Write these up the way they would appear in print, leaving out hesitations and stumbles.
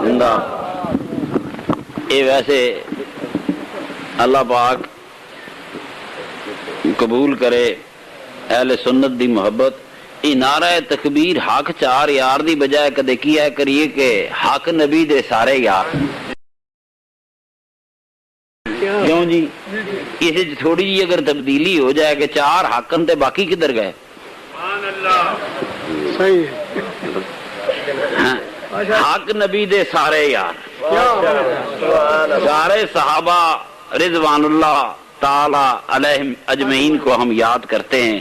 زندہ یہ ویسے اللہ پاک قبول کرے اہل سنت دی محبت یہ نعرہ تکبیر حق چار یار دی بجائے کدے کیا کریے کہ حق نبی دے سارے یار کیوں جی اسے تھوڑی جی اگر تبدیلی ہو جائے کہ چار حقن تے باقی کدھر گئے حق نبی دے سارے یار سارے صحابہ رضوان اللہ تعالی علیہم اجمعین کو ہم یاد کرتے ہیں.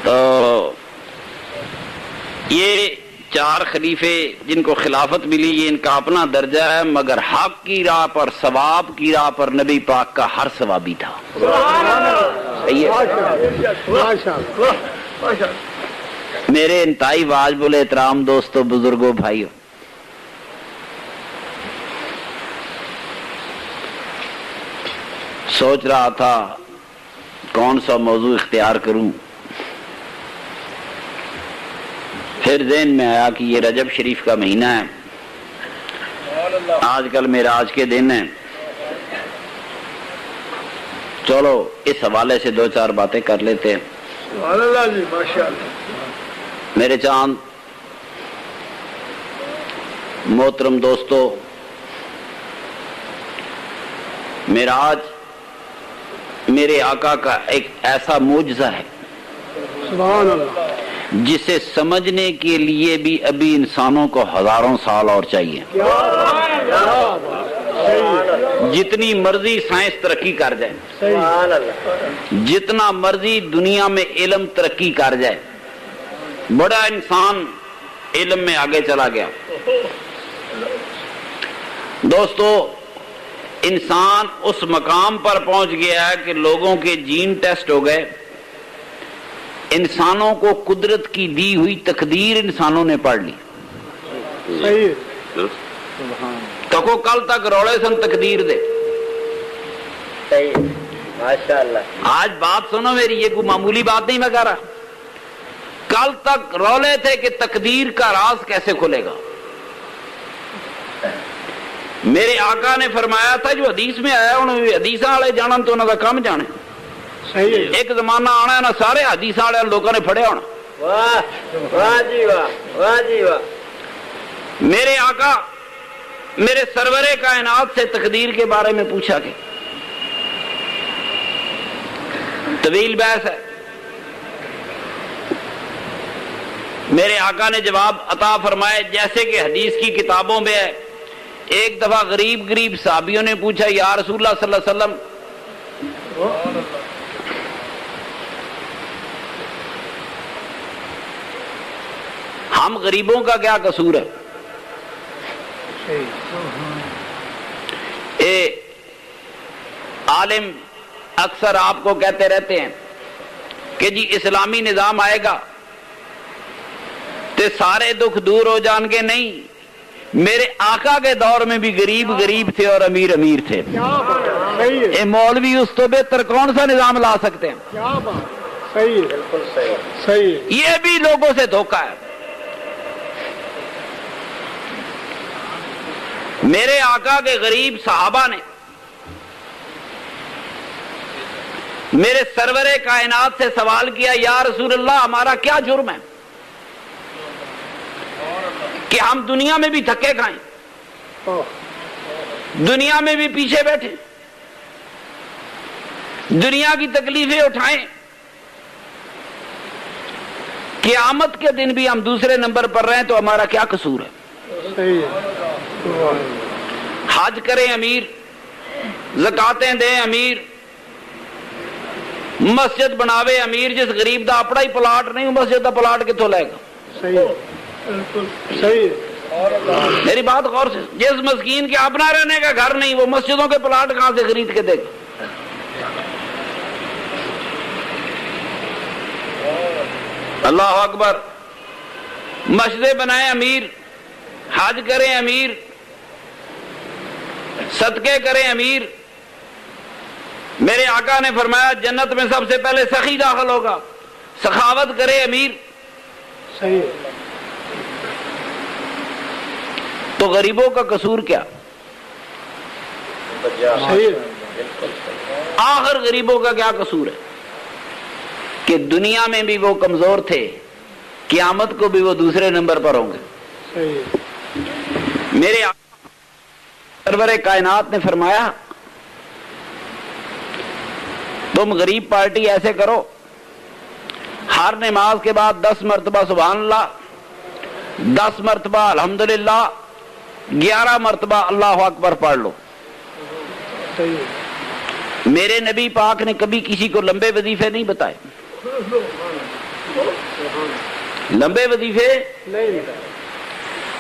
تو یہ چار خلیفے جن کو خلافت ملی یہ ان کا اپنا درجہ ہے، مگر حق کی راہ پر ثواب کی راہ پر نبی پاک کا ہر ثوابی تھا. میرے انتہائی واجب الاحترام دوستو، بزرگوں، بھائیوں، سوچ رہا تھا کون سا موضوع اختیار کروں، پھر ذہن میں آیا کہ یہ رجب شریف کا مہینہ ہے، آج کل معراج کے دن ہیں، چلو اس حوالے سے دو چار باتیں کر لیتے ہیں. میرے چاند محترم دوستو، معراج میرے آقا کا ایک ایسا معجزہ ہے جسے سمجھنے کے لیے بھی ابھی انسانوں کو ہزاروں سال اور چاہیے. جتنی مرضی سائنس ترقی کر جائے، جتنا مرضی دنیا میں علم ترقی کر جائے، بڑا انسان علم میں آگے چلا گیا. دوستو، انسان اس مقام پر پہنچ گیا ہے کہ لوگوں کے جین ٹیسٹ ہو گئے، انسانوں کو قدرت کی دی ہوئی تقدیر انسانوں نے پڑھ لی. تو کل تک روڑے سن تقدیر دے. آج بات سنو میری، یہ کوئی معمولی بات نہیں میں کہہ رہا. کل تک رولے تھے کہ تقدیر کا راز کیسے کھلے گا. میرے آقا نے فرمایا تھا جو حدیث میں آیا انہوں نے حدیثاں والے جانن تو انہوں کا کم جانے. ایک زمانہ آنا ہے نا سارے حدیث والے لوگوں نے پڑھیا ہونا. واہ جی واہ، واہ جی واہ. میرے آقا میرے سرور کائنات سے تقدیر کے بارے میں پوچھا کہ طویل بحث ہے. میرے آقا نے جواب عطا فرمائے جیسے کہ حدیث کی کتابوں میں ہے. ایک دفعہ غریب صحابیوں نے پوچھا یا رسول اللہ صلی اللہ علیہ وسلم ہم غریبوں کا کیا قصور ہے؟ عالم اکثر آپ کو کہتے رہتے ہیں کہ جی اسلامی نظام آئے گا تے سارے دکھ دور ہو جان گے. نہیں، میرے آقا کے دور میں بھی غریب تھے اور امیر تھے. اے مولوی اس تو بہتر کون سا نظام لا سکتے ہیں؟ یہ بھی لوگوں سے دھوکہ ہے. میرے آقا کے غریب صحابہ نے میرے سرور کائنات سے سوال کیا یا رسول اللہ ہمارا کیا جرم ہے کہ ہم دنیا میں بھی دھکے کھائیں، دنیا میں بھی پیچھے بیٹھے، دنیا کی تکلیفیں اٹھائیں، قیامت کے دن بھی ہم دوسرے نمبر پر رہیں تو ہمارا کیا قصور ہے؟ حج کریں امیر، زکاتیں دیں امیر، مسجد بناوے امیر. جس غریب دا اپنا ہی پلاٹ نہیں مسجد دا پلاٹ کتوں لے گا؟ میری بات غور سے، جس مسکین کے اپنا رہنے کا گھر نہیں وہ مسجدوں کے پلاٹ کہاں سے خرید کے دے گا؟ اللہ اکبر. مسجدیں بنائیں امیر، حج کریں امیر، صدقے کریں امیر. میرے آقا نے فرمایا جنت میں سب سے پہلے سخی داخل ہوگا، سخاوت کرے امیر. تو غریبوں کا قصور کیا؟ آخر غریبوں کا کیا قصور ہے کہ دنیا میں بھی وہ کمزور تھے، قیامت کو بھی وہ دوسرے نمبر پر ہوں گے۔ میرے سرور کائنات نے فرمایا تم غریب پارٹی ایسے کرو، ہر نماز کے بعد 10 مرتبہ سبحان اللہ، 10 مرتبہ الحمدللہ، 11 مرتبہ اللہ اکبر پڑھ لو۔ میرے نبی پاک نے کبھی کسی کو لمبے وظیفے نہیں بتائے، لمبے وظیفے نہیں،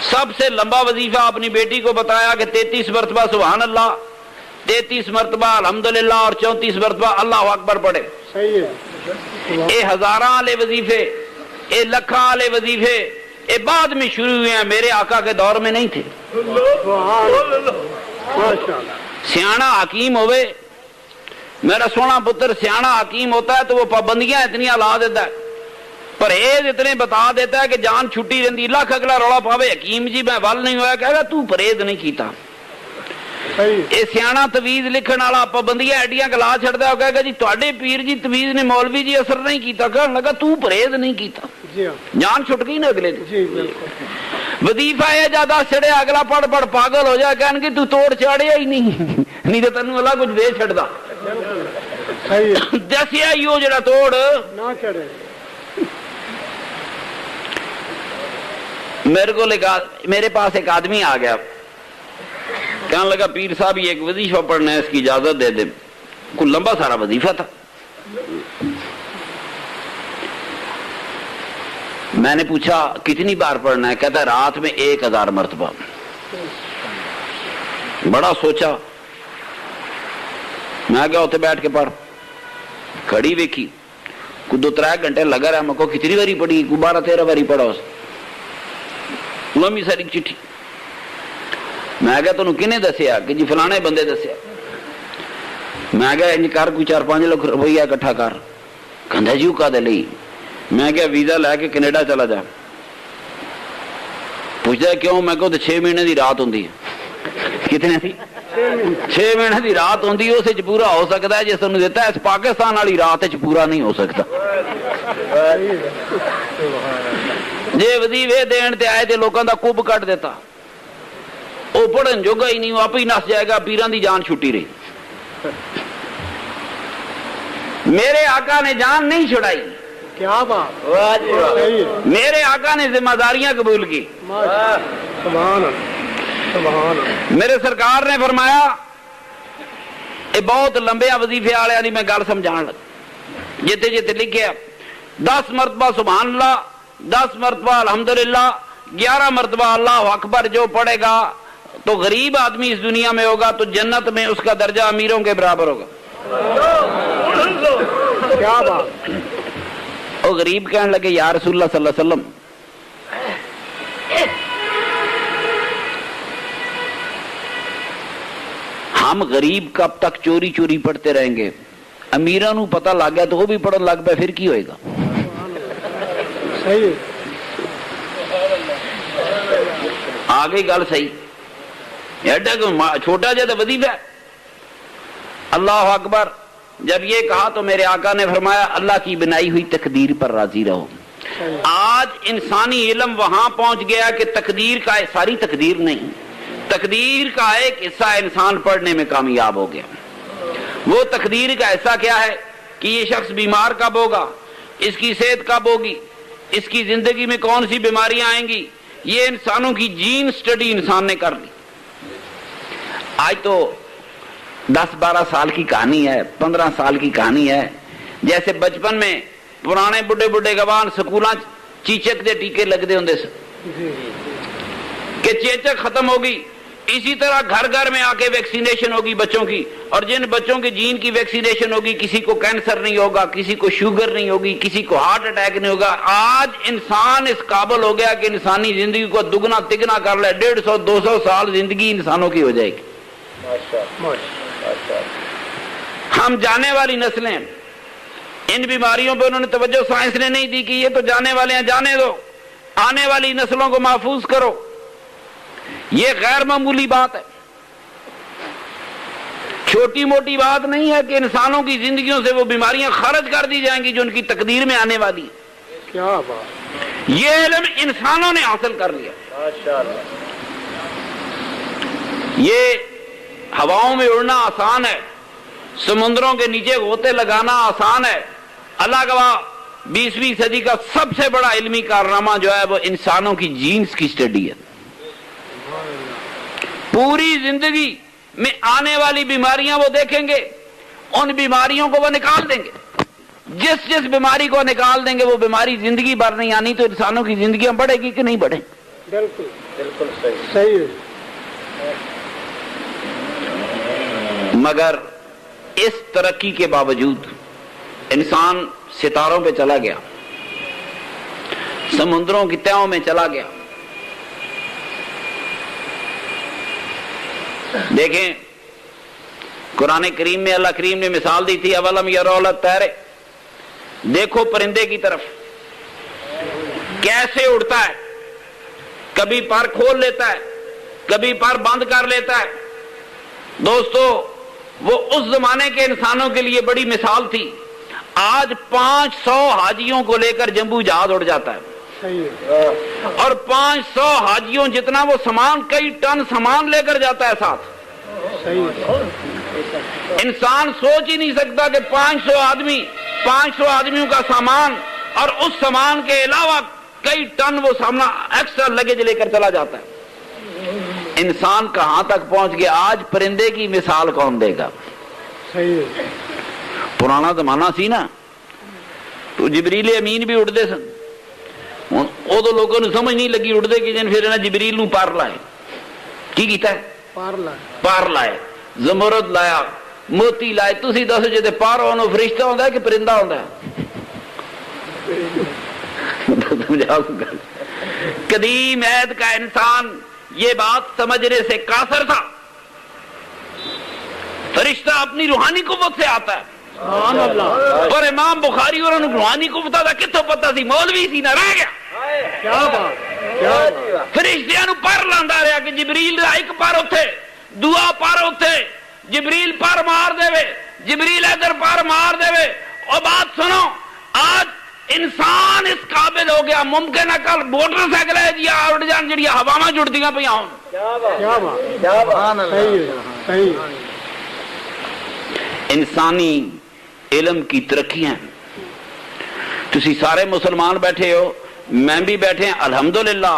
سب سے لمبا وظیفہ اپنی بیٹی کو بتایا کہ 33 مرتبہ سبحان اللہ، 33 مرتبہ الحمدللہ اور 34 مرتبہ اللہ اکبر پڑھے۔ اے ہزاراں والے وظیفے، اے لکھاں والے وظیفے اے بعد میں شروع ہوئے ہیں، میرے آقا کے دور میں نہیں تھے۔ سیانا حکیم ہوئے، میرا سونا پتر سیانا حکیم ہوتا ہے تو وہ پابندیاں اتنی لا دیتا ہے، پرہیز اتنے بتا دیتا ہے کہ جان چھٹی رہتی، لاکھ اگلا رولا پاوے حکیم جی میں ول نہیں ہوا، کہے گا تو پرہیز نہیں کیتا۔ اے سیانا تویز لکھن والا پابندیاں ایڈیاں گلا چھڑدا ہے، کہے گا جی تواڈے پیر جی تویز نے مولوی جی اثر نہیں کیتا، کہنے لگا تو پرہیز نہیں کیتا، جان چھٹ گئی نا اگلے دن۔ وظیفہ یہ زیادہ چڑھے اگلا پڑھ پڑھ پاگل ہو جائے، کہن کہ تو توڑ چاڑیا ہی نہیں تو تینوں اللہ کچھ دے چھڑدا، دسیا ہی وہ جڑا توڑ نہ چڑھے۔ میرے پاس ایک آدمی آ گیا، کہنے لگا پیر صاحب یہ ایک وظیفہ پڑھنا ہے، اس کی اجازت دے دے۔ کوئی لمبا سارا وظیفہ تھا۔ میں نے پوچھا کتنی بار پڑھنا ہے؟ کہتا ہے رات میں 1000 مرتبہ۔ بڑا سوچا، میں گیا اتنے بیٹھ کے پڑھ، کھڑی ویکھی، کوئی 2-3 گھنٹے لگا رہا، میں کو کتنی باری پڑھی؟ کوئی 12-13 باری پڑھا اس لمبی ساری چٹھی۔ میں کہا تنوں کنے دسیا؟ کہ جی فلانے بندے دسیا۔ میں کہا انج کر کوئی 4-5 لاکھ روپیہ اکٹھا کر۔ کہندا جی کا دے لئی؟ میں کہا ویزا لے کے کینیڈا چلا جا۔ پوچھتا ہے کیوں؟ میں کہا 6 مہینے دی رات ہوندی ہے۔ کتنے دی؟ 6 مہینے دی رات ہوندی ہے، اس وچ پورا ہو سکتا ہے جس نے دیتا ہے، اس پاکستان والی رات وچ پورا نہیں ہو سکتا۔ جے وظیفے دین تے آئے تے لوکاں دا کب کٹ دیتا، وہ پڑھن جوگا ہی نہیں، وہ آپ ہی نس جائے گا، پیراں دی جان چھٹی رہی۔ میرے آقا نے جان نہیں چھڑائی، کیا بات، میرے آقا نے ذمہ داریاں قبول کی۔ میرے سرکار نے فرمایا، یہ بہت لمبے وظیفے والے دی میں گل سمجھان لگ، جتے جتے لکھے 10 مرتبہ سبحان اللہ، 10 مرتبہ الحمدللہ، 11 مرتبہ اللہ اکبر جو پڑھے گا تو غریب آدمی اس دنیا میں ہوگا تو جنت میں اس کا درجہ امیروں کے برابر ہوگا۔ کیا بات۔ وہ غریب کہنے لگے یا رسول اللہ صلی اللہ علیہ وسلم ہم غریب کب تک چوری چوری پڑھتے رہیں گے؟ امیروں نو پتہ لگ گیا تو وہ بھی پڑھن لگ پیا، پھر کی ہوئے گا؟ صحیح آ گئی گل صحیح۔ ایڈا چھوٹا جا تو وظیفہ ہے، اللہ اکبر۔ جب یہ کہا تو میرے آقا نے فرمایا اللہ کی بنائی ہوئی تقدیر پر راضی رہو۔ آج انسانی علم وہاں پہنچ گیا کہ تقدیر کا ساری تقدیر نہیں، تقدیر کا ایک حصہ انسان پڑھنے میں کامیاب ہو گیا۔ وہ تقدیر کا حصہ کیا ہے کہ یہ شخص بیمار کب ہوگا، اس کی صحت کب ہوگی، اس کی زندگی میں کون سی بیماریاں آئیں گی، یہ انسانوں کی جین سٹڈی انسان نے کر لی۔ آج تو 10-12 سال کی کہانی ہے، 15 سال کی کہانی ہے۔ جیسے بچپن میں پرانے بڈھے بڈھے گوان سکولاں چیچک دے ٹیکے لگتے ہوں کہ چیچک ختم ہوگی، اسی طرح گھر گھر میں آ کے ویکسینیشن ہوگی بچوں کی، اور جن بچوں کی جین کی ویکسینیشن ہوگی کسی کو کینسر نہیں ہوگا، کسی کو شوگر نہیں ہوگی، کسی کو ہارٹ اٹیک نہیں ہوگا۔ آج انسان اس قابل ہو گیا کہ انسانی زندگی کو دگنا تگنا کر لے، 150-200 سال زندگی انسانوں کی ہو جائے گی۔ ہم جانے والی نسلیں، ان بیماریوں پہ انہوں نے توجہ سائنس نے نہیں دی کہ یہ تو جانے والے ہیں، جانے دو، آنے والی نسلوں کو محفوظ کرو۔ یہ غیر معمولی بات ہے، چھوٹی موٹی بات نہیں ہے کہ انسانوں کی زندگیوں سے وہ بیماریاں خارج کر دی جائیں گی جو ان کی تقدیر میں آنے والی ہے۔ کیا بات، یہ علم انسانوں نے حاصل کر لیا۔ یہ ہواؤں میں اڑنا آسان ہے، سمندروں کے نیچے غوطے لگانا آسان ہے۔ اللہ گواہ 20ویں صدی کا سب سے بڑا علمی کارنامہ جو ہے وہ انسانوں کی جینز کی اسٹڈی ہے۔ پوری زندگی میں آنے والی بیماریاں وہ دیکھیں گے، ان بیماریوں کو وہ نکال دیں گے۔ جس بیماری کو نکال دیں گے وہ بیماری زندگی بھر نہیں آنی، تو انسانوں کی زندگیاں بڑھے گی کہ نہیں بڑھیں؟ بالکل بالکل صحیح ہے۔ مگر اس ترقی کے باوجود انسان ستاروں پہ چلا گیا، سمندروں کی تہوں میں چلا گیا۔ دیکھیں قرآن کریم میں اللہ کریم نے مثال دی تھی، اولم یروا الی الطیر، دیکھو پرندے کی طرف کیسے اڑتا ہے، کبھی پر کھول لیتا ہے، کبھی پر بند کر لیتا ہے۔ دوستو وہ اس زمانے کے انسانوں کے لیے بڑی مثال تھی۔ آج 500 حاجیوں کو لے کر جمبو جہاز اڑ جاتا ہے، اور 500 حاجیوں جتنا وہ سامان، کئی ٹن سامان لے کر جاتا ہے ساتھ۔ انسان سوچ ہی نہیں سکتا کہ 500 آدمیوں کا سامان اور اس سامان کے علاوہ کئی ٹن وہ سامنا ایکسٹرا لگیج لے کر چلا جاتا ہے۔ انسان کہاں تک پہنچ گیا؟ آج پرندے کی مثال کون دے گا؟ پرانا زمانہ سی نا، تو جبریل امین بھی اڑتے سن، وہ تو لوگوں نے سمجھ نہیں لگی اڑتے کہ جن پھر جبریل نو پار لائے۔ کی کیتا ہے؟ پار لائے، زمرد لایا، موتی لائے۔ تسی دسو جے پار ہونا فرشتہ ہوتا ہے کہ پرندہ ہوتا ہے؟ قدیم عہد کا انسان یہ بات سمجھنے سے قاصر تھا۔ فرشتہ اپنی روحانی قوت سے آتا ہے، اور امام بخاری اور روحانی قوت دا کتوں پتہ سی؟ مولوی سی نہ رہ گیا۔ فرشتیاں نو پر لاندا رہا کہ جبریل دا ایک پر اوتھے، دعا پر اوتھے، جبریل پر مار دے وے، جبریل ادھر پر مار دے وے۔ اور بات سنو، آج انسان اس قابل ہو گیا، ممکن ہے کل موٹر سائیکل ہے جی اڑ جان جڑی ہواواں جڑدیاں پیاں ہون۔ انسانی علم کی ترقیاں، تسی سارے مسلمان بیٹھے ہو، میں بھی بیٹھے ہیں، الحمدللہ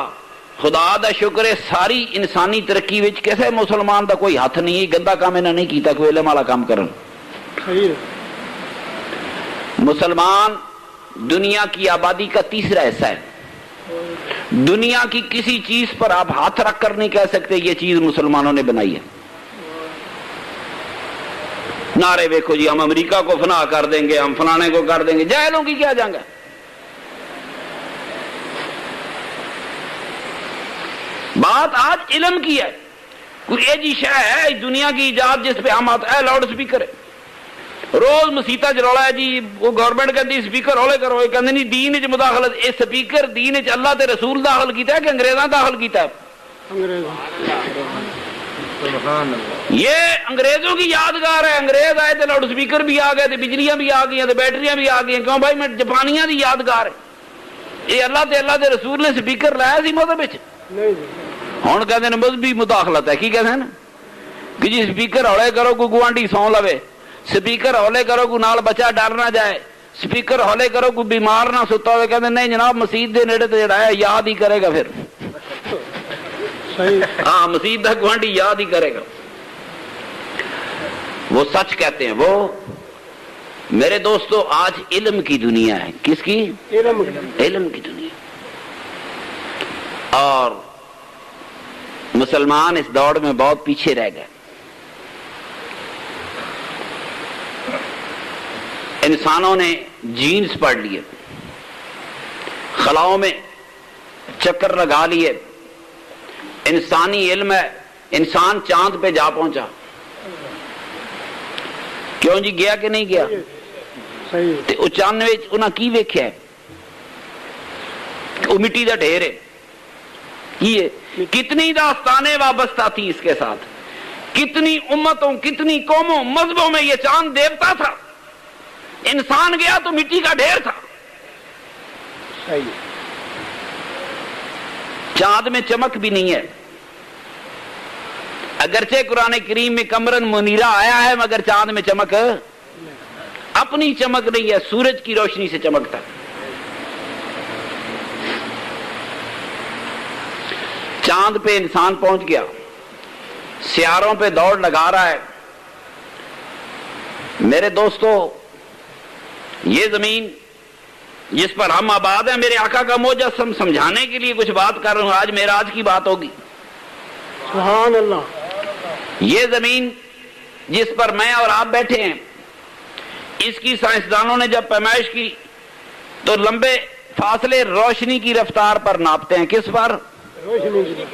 خدا دا شکر ہے۔ ساری انسانی ترقی وچ کسے مسلمان دا کوئی ہاتھ نہیں، گندا کام انہاں نہیں کیتا، کوئی علم والا کام کرن۔ مسلمان دنیا کی آبادی کا تیسرا حصہ ہے۔ دنیا کی کسی چیز پر آپ ہاتھ رکھ کر نہیں کہہ سکتے یہ چیز مسلمانوں نے بنائی ہے۔ نعرے دیکھو جی ہم امریکہ کو فنا کر دیں گے، ہم فلانے کو کر دیں گے، جاہلوں کی کیا جنگ ہے؟ بات آج علم کی ہے۔ کوئی ایجی شے ہے دنیا کی ایجاد جس پہ ہم آتا ہے؟ لاؤڈ سپیکر ہے، روز مسیطہ چروڑا ہے جی، وہ گورنمنٹ کہتی سپیکر ہولے کرو، یہ کہتے نہیں دین وچ مداخلت۔ اے سپیکر دین وچ اللہ تے رسول داخل کیتا ہے کہ انگریزاں داخل کیتا ہے؟ یہ انگریزوں کی یادگار ہے۔ انگریز آئے تو لاؤڈ سپیکر بھی آ گئے، تو بجلیاں بھی آ گئی، تو بیٹریاں بھی آ گئی۔ کیوں بھائی؟ میں جاپانیاں دی یادگار ہے۔ یہ اللہ تے رسول نے سپیکر لایا سی مذہب وچ؟ ہن کہندے نے مذہبی مداخلت ہے۔ کی کہندے ہیں کہ جی سپیکر ہولے کرو کوئی گوانڈی سو لوے، سپیکر ہولے کرو کوئی نال بچہ ڈر نہ جائے، سپیکر ہولے کرو کوئی بیمار نہ ستا ہوئے۔ کہندے نہیں جناب مسجد دے نیڑے تے جڑا ہے یاد ہی کرے گا، پھر ہاں مسجد دا گوانڈی یاد ہی کرے گا۔ وہ سچ کہتے ہیں۔ وہ میرے دوستو آج علم کی دنیا ہے۔ کس کی؟ علم کی دنیا۔ اور مسلمان اس دوڑ میں بہت پیچھے رہ گئے۔ انسانوں نے جینز پڑھ لیے، خلاؤں میں چکر لگا لیے۔ انسانی علم ہے، انسان چاند پہ جا پہنچا۔ کیوں جی گیا کہ نہیں گیا؟ تے او چاند وچ انہاں کی ویکھیا ہے؟ او مٹی دا ڈھیر ہے۔ یہ کتنی داستانیں وابستہ تھی اس کے ساتھ، کتنی امتوں، کتنی قوموں، مذہبوں میں یہ چاند دیوتا تھا، انسان گیا تو مٹی کا ڈھیر تھا۔ صحیح، چاند میں چمک بھی نہیں ہے، اگرچہ قرآن کریم میں قمرن منیرہ آیا ہے مگر چاند میں چمک اپنی چمک نہیں ہے، سورج کی روشنی سے چمکتا ہے۔ چاند پہ انسان پہنچ گیا، سیاروں پہ دوڑ لگا رہا ہے۔ میرے دوستو، یہ زمین جس پر ہم آباد ہیں، میرے آقا کا مجسم سمجھانے کے لیے کچھ بات کر رہا ہوں، آج معراج کی بات ہوگی۔ سبحان اللہ۔ یہ زمین جس پر میں اور آپ بیٹھے ہیں، اس کی سائنسدانوں نے جب پیمائش کی تو لمبے فاصلے روشنی کی رفتار پر ناپتے ہیں۔ کس پر؟ روشنی کی۔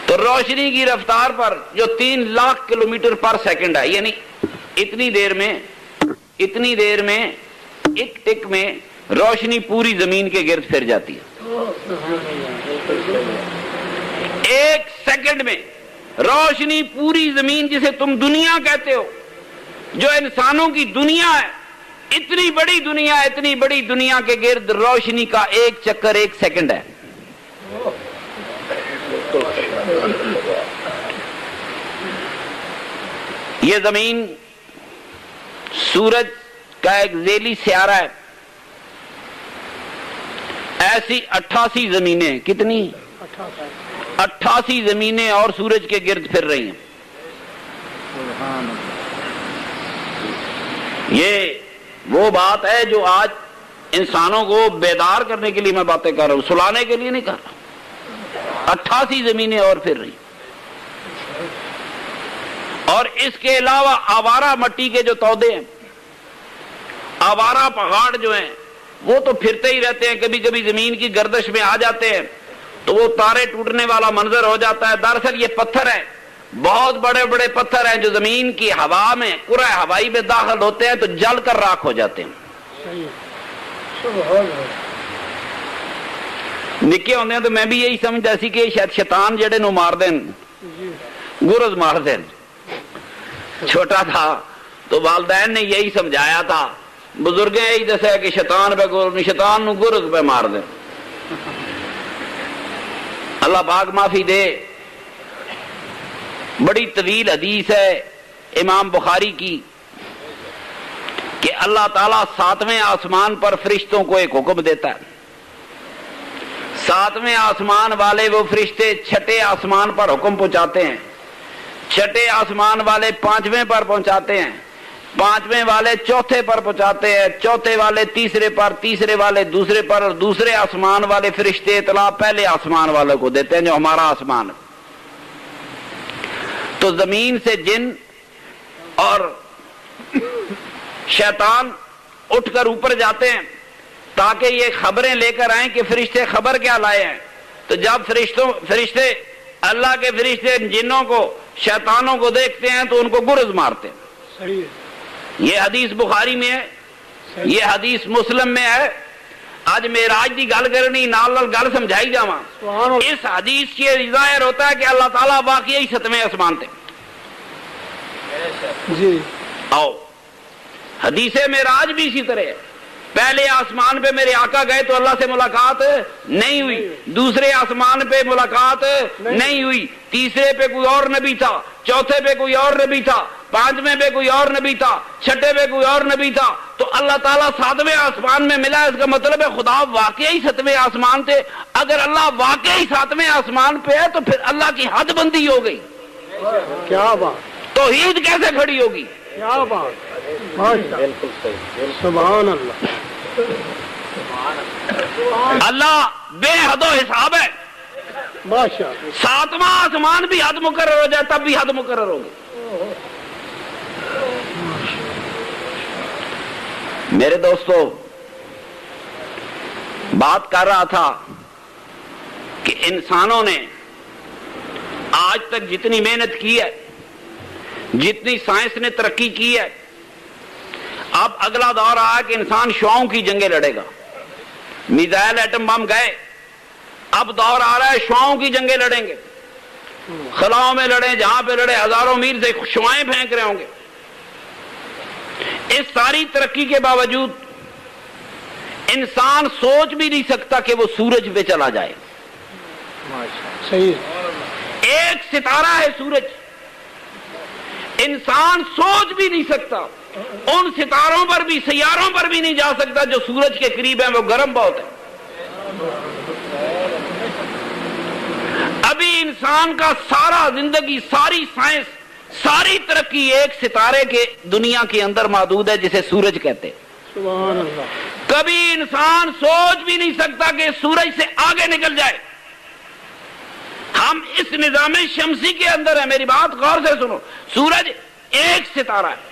تو روشنی کی رفتار پر جو 3 لاکھ کلومیٹر پر سیکنڈ ہے، یعنی اتنی دیر میں ایک ٹک میں روشنی پوری زمین کے گرد پھر جاتی ہے۔ ایک سیکنڈ میں روشنی پوری زمین، جسے تم دنیا کہتے ہو، جو انسانوں کی دنیا ہے، اتنی بڑی دنیا کے گرد روشنی کا ایک چکر 1 سیکنڈ ہے۔ یہ زمین سورج کا ایک ذیلی سیارہ ہے۔ ایسی 88 زمینیں، کتنی؟ 88 زمینیں اور سورج کے گرد پھر رہی ہیں۔ یہ وہ بات ہے جو آج انسانوں کو بیدار کرنے کے لیے میں باتیں کر رہا ہوں، سلانے کے لیے نہیں کر رہا۔ 88 زمینیں اور پھر رہی، اور اس کے علاوہ آوارہ مٹی کے جو تودے ہیں، آوارہ پہاڑ جو ہیں، وہ تو پھرتے ہی رہتے ہیں، کبھی کبھی زمین کی گردش میں آ جاتے ہیں تو وہ تارے ٹوٹنے والا منظر ہو جاتا ہے۔ دراصل یہ پتھر ہے، بہت بڑے بڑے پتھر ہیں جو زمین کی ہوا میں، کرہ ہوائی میں داخل ہوتے ہیں تو جل کر راکھ ہو جاتے ہیں۔ نکے ہوندے ہیں تو میں بھی یہی سمجھتا سی کہ شاید شیطان جڑے نو مار دین، گرز مار دین۔ چھوٹا تھا تو والدین نے یہی سمجھایا تھا، بزرگیں یہی دسیا کہ شیطان نو گرز پہ مار دیں۔ اللہ پاک معافی دے، بڑی طویل حدیث ہے امام بخاری کی کہ اللہ تعالیٰ 7ویں آسمان پر فرشتوں کو ایک حکم دیتا ہے۔ 7ویں آسمان والے وہ فرشتے 6ٹھے آسمان پر حکم پہنچاتے ہیں، 6ٹھے آسمان والے 5ویں پر پہنچاتے ہیں، 5ویں والے 4تھے پر پہنچاتے ہیں، 4تھے والے 3رے پر، 3رے والے 2سرے پر، اور 2سرے آسمان والے فرشتے اطلاع پہلے آسمان والوں کو دیتے ہیں جو ہمارا آسمان ہے۔ تو زمین سے جن اور شیطان اٹھ کر اوپر جاتے ہیں تاکہ یہ خبریں لے کر آئیں کہ فرشتے خبر کیا لائے ہیں۔ تو جب فرشتے اللہ کے فرشتے جنوں کو، شیطانوں کو دیکھتے ہیں تو ان کو گرز مارتے ہیں۔ یہ حدیث بخاری میں ہے، یہ حدیث مسلم میں ہے۔ آج معراج دی گل کرنی، نال نال گل سمجھائی جاواں۔ اس حدیث کی ظاہر ہوتا ہے کہ اللہ تعالیٰ واقعی 7ویں آسمان تھے۔ جی آؤ، حدیث معراج بھی اسی طرح ہے۔ پہلے آسمان پہ میرے آقا گئے تو اللہ سے ملاقات نہیں ہوئی، 2سرے آسمان پہ ملاقات نہیں ہوئی، 3سرے پہ کوئی اور نبی تھا، 4تھے پہ کوئی اور نبی تھا، 5ویں پہ کوئی اور نبی تھا، 6ٹھے پہ کوئی اور نبی تھا۔ تو اللہ تعالیٰ 7ویں آسمان میں ملا، اس کا مطلب ہے خدا واقعی 7ویں آسمان تھے۔ اگر اللہ واقعی 7ویں آسمان پہ ہے تو پھر اللہ کی حد بندی ہو گئی، کیا بات، توحید کیسے کھڑی ہوگی؟ کیا بات، بالکل صحیح، سبحان اللہ۔ اللہ بے حد و حساب ہے، ماشاء 7واں آسمان بھی حد مقرر ہو جائے تب بھی حد مقرر ہوگی۔ میرے دوستو، بات کر رہا تھا کہ انسانوں نے آج تک جتنی محنت کی ہے، جتنی سائنس نے ترقی کی ہے، اب اگلا دور آیا کہ انسان شعاؤں کی جنگیں لڑے گا۔ میزائل ایٹم بم گئے، اب دور آ رہا ہے شعاؤں کی جنگیں لڑیں گے، خلاؤں میں لڑیں، جہاں پہ لڑے ہزاروں میل سے شعائیں پھینک رہے ہوں گے۔ اس ساری ترقی کے باوجود انسان سوچ بھی نہیں سکتا کہ وہ سورج پہ چلا جائے۔ صحیح، ایک ستارہ ہے سورج، انسان سوچ بھی نہیں سکتا، ان ستاروں پر بھی سیاروں پر بھی نہیں جا سکتا جو سورج کے قریب ہیں، وہ گرم بہت ہے۔ ابھی انسان کا سارا زندگی، ساری سائنس، ساری ترقی ایک ستارے کے دنیا کے اندر محدود ہے جسے سورج کہتے ہیں۔ سبحان اللہ۔ کبھی انسان سوچ بھی نہیں سکتا کہ سورج سے آگے نکل جائے۔ ہم اس نظام شمسی کے اندر ہیں، میری بات غور سے سنو، سورج ایک ستارہ ہے۔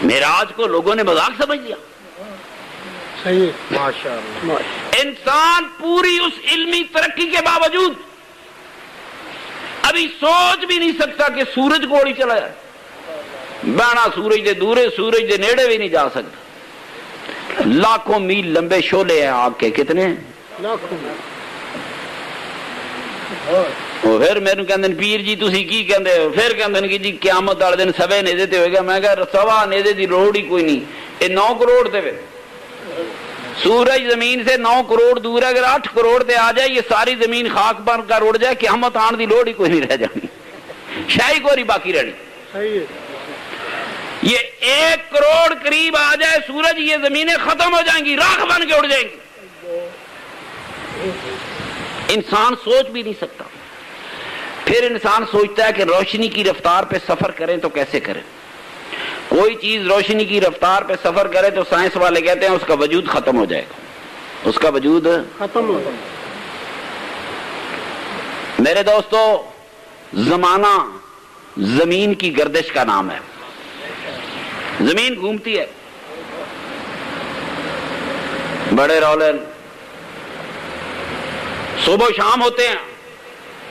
معراج کو لوگوں نے مذاق سمجھ لیا۔ صحیح، ماشاءاللہ۔ انسان پوری اس علمی ترقی کے باوجود ابھی سوچ بھی نہیں سکتا کہ سورج کو اڑی چلا جائے۔ بہنا سورج دے دورے، سورج دے نیڑے بھی نہیں جا سکتا۔ لاکھوں میل لمبے شعلے ہیں آگ کے، کتنے ہیں؟ لاکھوں۔ وہ پھر میرے کہندے پیر جی تسی کی کہندے ہو؟ پھر کہندے کہ جی قیامت والے دن سوے نیزے تے ہوئے گا۔ میں کہا سوا نیزے دی لوڑ ہی کوئی نہیں، یہ 9 کروڑ تے وے۔ سورج زمین سے 9 کروڑ دور ہے، اگر 8 کروڑ تے آ جائے یہ ساری زمین خاک بن کر اڑ جائے، قیامت آن دی لوڑ ہی کوئی نہیں رہ جانی، شاہی کوئی باقی رہنی۔ صحیح، یہ 1 کروڑ قریب آ جائے سورج، یہ زمینیں ختم ہو جائیں گی، راکھ بن کے اڑ جائیں گی۔ انسان سوچ بھی نہیں سکتا۔ پھر انسان سوچتا ہے کہ روشنی کی رفتار پہ سفر کریں تو کیسے کریں؟ کوئی چیز روشنی کی رفتار پہ سفر کرے تو سائنس والے کہتے ہیں اس کا وجود ختم ہو جائے گا، اس کا وجود ختم ہو گیا۔ میرے دوستو، زمانہ زمین کی گردش کا نام ہے۔ زمین گھومتی ہے، بڑے رولے صبح و شام ہوتے ہیں،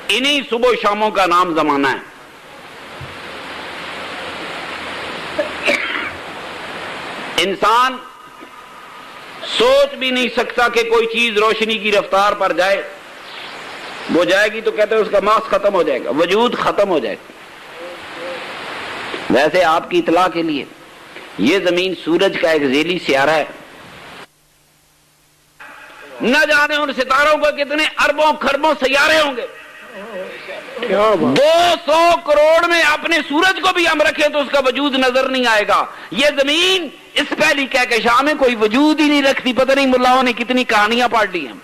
انہی صبح و شاموں کا نام زمانہ ہے۔ انسان سوچ بھی نہیں سکتا کہ کوئی چیز روشنی کی رفتار پر جائے، وہ جائے گی تو کہتے ہیں اس کا ماس ختم ہو جائے گا، وجود ختم ہو جائے گا۔ ویسے آپ کی اطلاع کے لیے یہ زمین سورج کا ایک ذیلی سیارہ ہے، نہ جانے ان ستاروں کو کتنے اربوں خربوں سیارے ہوں گے۔ 200 کروڑ میں اپنے سورج کو بھی ہم رکھیں تو اس کا وجود نظر نہیں آئے گا۔ یہ زمین اس پہلی کہکشاں میں کوئی وجود ہی نہیں رکھتی، پتہ نہیں ملاؤں نے کتنی کہانیاں پڑھ لی ہیں،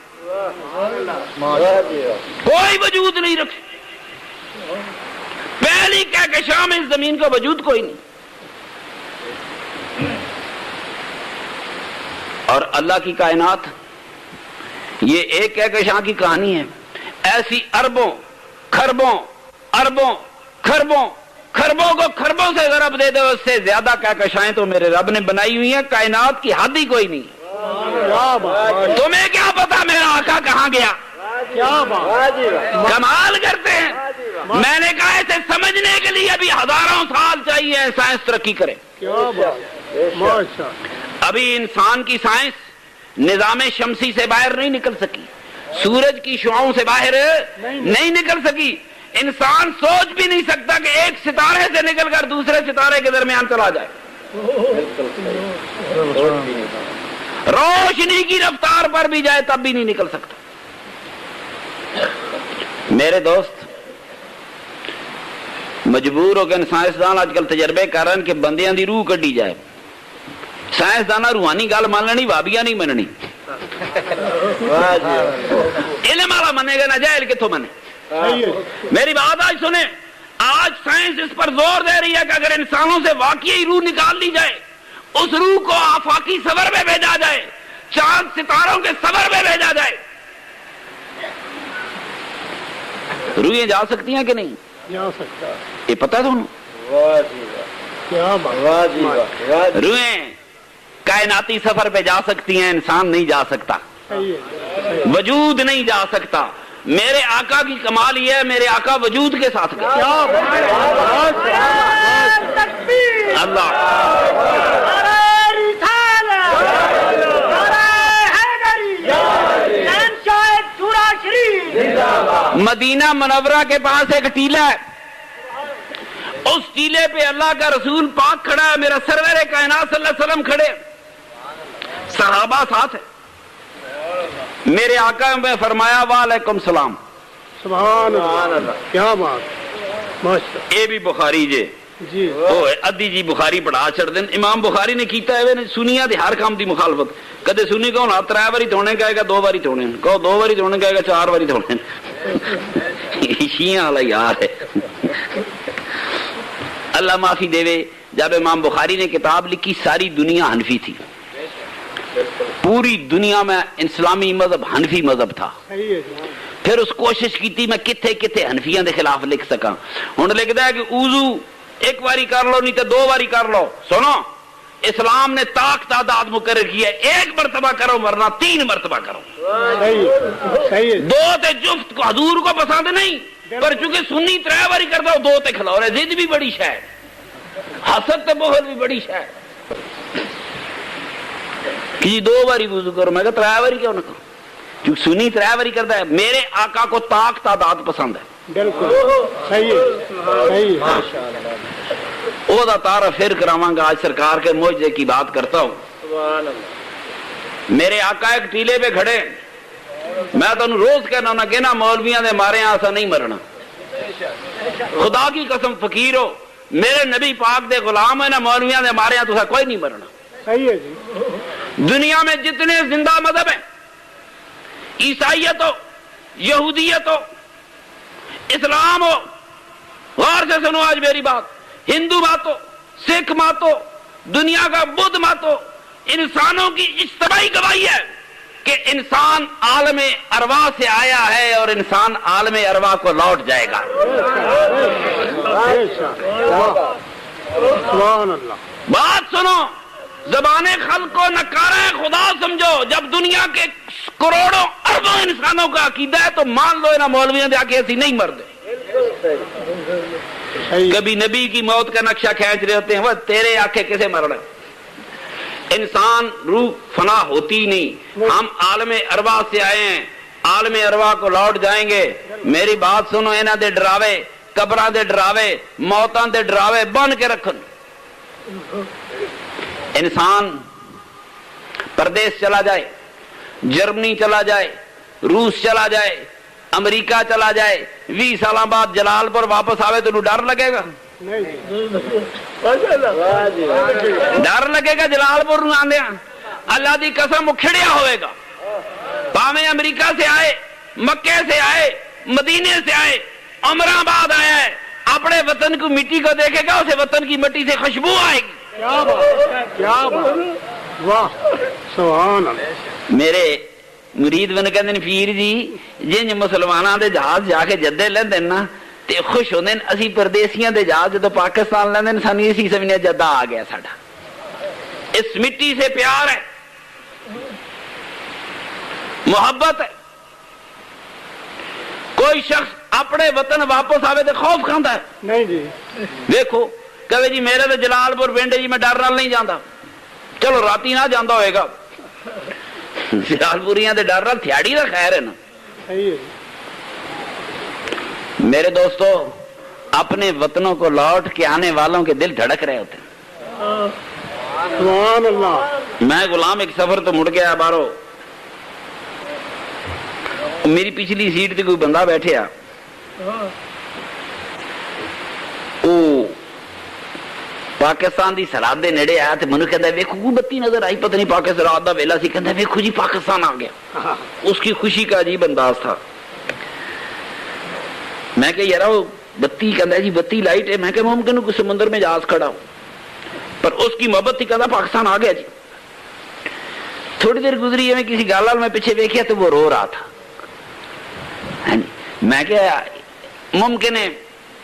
کوئی وجود نہیں رکھتی۔ پہلی کہکشاں میں اس زمین کا وجود کوئی نہیں۔ اور اللہ کی کائنات یہ ایک کہکشاں کی کہانی ہے، ایسی اربوں خربوں اربوں خربوں خربوں کو خربوں سے ضرب دے دو، اس سے زیادہ کہکشائیں تو میرے رب نے بنائی ہوئی ہیں، کائنات کی حد ہی کوئی نہیں۔ تمہیں کیا پتا میرا آقا کہاں گیا؟ کمال کرتے ہیں۔ میں نے کہا اسے سمجھنے کے لیے ابھی ہزاروں سال چاہیے، سائنس ترقی کرے۔ ابھی انسان کی سائنس نظام شمسی سے باہر نہیں نکل سکی، سورج کی شعاؤں سے باہر نہیں نکل سکی۔ انسان سوچ بھی نہیں سکتا کہ ایک ستارے سے نکل کر دوسرے ستارے کے درمیان چلا جائے، روشنی کی رفتار پر بھی جائے تب بھی نہیں نکل سکتا۔ میرے دوست، مجبور ہو کے سائنسدان آج کل تجربے کر رہے ہیں کہ بندیاں دی روح کڈی جائے۔ سائنسدان روحانی گل مان لینی، بابیاں نہیں مننی۔ علم والا منے گا، نہ جاہل کتوں منے؟ میری بات آج سنیں، آج سائنس اس پر زور دے رہی ہے کہ اگر انسانوں سے واقعی روح نکال لی جائے، اس روح کو آفاقی صبر میں بھیجا جائے، چاند ستاروں کے صبر میں بھیجا جائے، روحیں جا سکتی ہیں کہ نہیں؟ جا سکتا، یہ پتہ تو روحیں کائناتی سفر پہ جا سکتی ہیں، انسان نہیں جا سکتا، وجود نہیں جا سکتا۔ میرے آقا کی کمال یہ ہے، میرے آقا وجود کے ساتھ گئے۔ اللہ مدینہ منورہ کے پاس ایک ٹیلہ ہے، اس ٹیلے پہ اللہ کا رسول پاک کھڑا ہے، میرا سرور کائنات صلی اللہ علیہ وسلم کھڑے، صحابہ ساتھ ہے، میرے آقا نے فرمایا وعلیکم السلام۔ سبحان اللہ، کیا بات، ماشاءاللہ۔ اے بھی بخاری جے جی وہ ادھی جی بخاری پڑھا چڑھ دیں، امام بخاری نے کیتا ہے سنیا دی ہر کام دی مخالفت، کدے سنی کہو نا 3 باری دھونے کہے گا 2 باری دھونے، کہو 2 باری دھونے کہے گا 4 باری دھونے، شیعہ والا یار ہے۔ اللہ معافی دے، جب امام بخاری نے کتاب لکھی ساری دنیا حنفی تھی، پوری دنیا میں اسلامی مذہب حنفی مذہب تھا، صحیح ہے جی۔ پھر اس کوشش کی میں کتھے کتھے حنفیاں دے خلاف لکھ سکاں، ہن لکھدا ہے کہ وضو 1 باری کر لو نہیں تو 2 باری کر لو۔ سنو، اسلام نے طاق تعداد مقرر کی ہے، 1 مرتبہ کرو ورنہ 3 مرتبہ کرو، صحیح ہے، 2 تے جفت کو حضور کو پسند نہیں، پر چونکہ سنی 3 باری کر دو 2 تے کھلاؤ رہے، ضد بھی بڑی شے، حسد تے بغض بھی بڑی شے کہ جی 2 باری وضو کرو، میں کہا 3 باری کیوں نہ کرو، کیونکہ سنی 3 باری کرتا ہے، میرے آقا کو طاق تعداد پسند ہے، بالکل صحیح ہے، صحیح ہے، وہ دا تعارف پھر کراواں گا، آج سرکار کے معجزے کی بات کرتا ہوں۔ سبحان اللہ۔ میرے آقا ایک ٹیلے پہ کھڑے، میں تو روز کہنا نہ کہنا مولویاں دے مارے ایسا نہیں مرنا، خدا کی قسم فقیر ہو، میرے نبی پاک دے غلام ہے نا، مولویاں دے مارے تو کوئی نہیں مرنا۔ صحیح ہے جی۔ دنیا میں جتنے زندہ مذہب ہیں، عیسائیت ہو، یہودیت ہو، اسلام ہو، غور سے سنو آج میری بات، ہندو ماتو، سکھ ماتو، دنیا کا بدھ ماتو، انسانوں کی اجتماعی گواہی ہے کہ انسان عالم ارواح سے آیا ہے اور انسان عالم ارواح کو لوٹ جائے گا۔ سبحان اللہ۔ بات سنو، زبان خلق کو نکارہ خدا سمجھو، جب دنیا کے کروڑوں اربوں انسانوں کا عقیدہ ہے تو مان لو انہاں مولویوں دے آکے ایسی نہیں مردے، کبھی نبی کی موت کا نقشہ کھینچ رہے ہوتے ہیں، وہ تیرے آنکھیں کیسے مرنا، انسان روح فنا ہوتی نہیں، ہم عالم ارواح سے آئے ہیں، عالم ارواح کو لوٹ جائیں گے۔ میری بات سنو، انہاں دے ڈراوے، قبراں دے ڈراوے، موتاں دے ڈراوے بن کے رکھن۔ انسان پردیس چلا جائے، جرمنی چلا جائے، روس چلا جائے، امریکہ چلا جائے، 20 سال بعد جلال پور واپس آوے تو ڈر لگے گا؟ ڈر لگے گا جلال پور آندے؟ اللہ دی قسم کھڑیا ہوئے گا، پاویں امریکہ سے آئے، مکے سے آئے، مدینے سے آئے، عمرہ بعد آیا ہے، اپنے وطن کو مٹی کو دیکھے گا، اسے وطن کی مٹی سے خوشبو آئے گی۔ کیا بات، کیا بات، واہ سبحان اللہ۔ میرے مرید بن کہندے نے پیر جی جن مسلماناں دے جہاز جا کے جدے لیندے نا تے خوش ہوندے نے، اسی پردیسیاں دے جہاز جدوں پاکستان لیندے نے سانو اسی سمجھنے جدہ آ گیا ساڈا، اس مٹی سے پیار ہے، محبت ہے۔ کوئی شخص اپنے وطن واپس آوے تے خوف کھاندا ہے؟ نہیں جی۔ دیکھو کہے جی میرے تو جلال پور پنڈ جی میں ڈر نال نہیں جاندا، چلو راتی نہ جاندا ہوئے گا، جلال پوریاں دے ڈر نال تھیاڑی دا خیر ہے نا۔ صحیح ہے۔ میرے دوستو، اپنے وطنوں کو لوٹ کے آنے والوں کے دل دھڑک رہے ہوتے ہیں۔ سبحان اللہ۔ میں غلام ایک سفر تو مڑ گیا بارو، میری پچھلی سیٹ تے کوئی بندہ بیٹھے آ، پاکستان دی سرحد دے نیڑے آیا تے منو کہندا ویکھو کوئی بتی نظر آئی، پتہ نہیں پاکستان سرحد دا ویلا سی، کہندا ویکھو جی پاکستان آ گیا۔ اس کی خوشی کا عجیب انداز تھا۔ میں کہ یار وہ بتی، کہندا جی بتی لائٹ ہے، میں کہ ممکن کوئی سمندر میں جہاز کھڑا ہو، پر اس کی محبت تھی، کہندا پاکستان آ گیا جی۔ تھوڑی دیر گزری ہے، میں کسی گال میں پیچھے دیکھیا تو وہ رو رہا تھا۔ میں کہ ممکن ہے،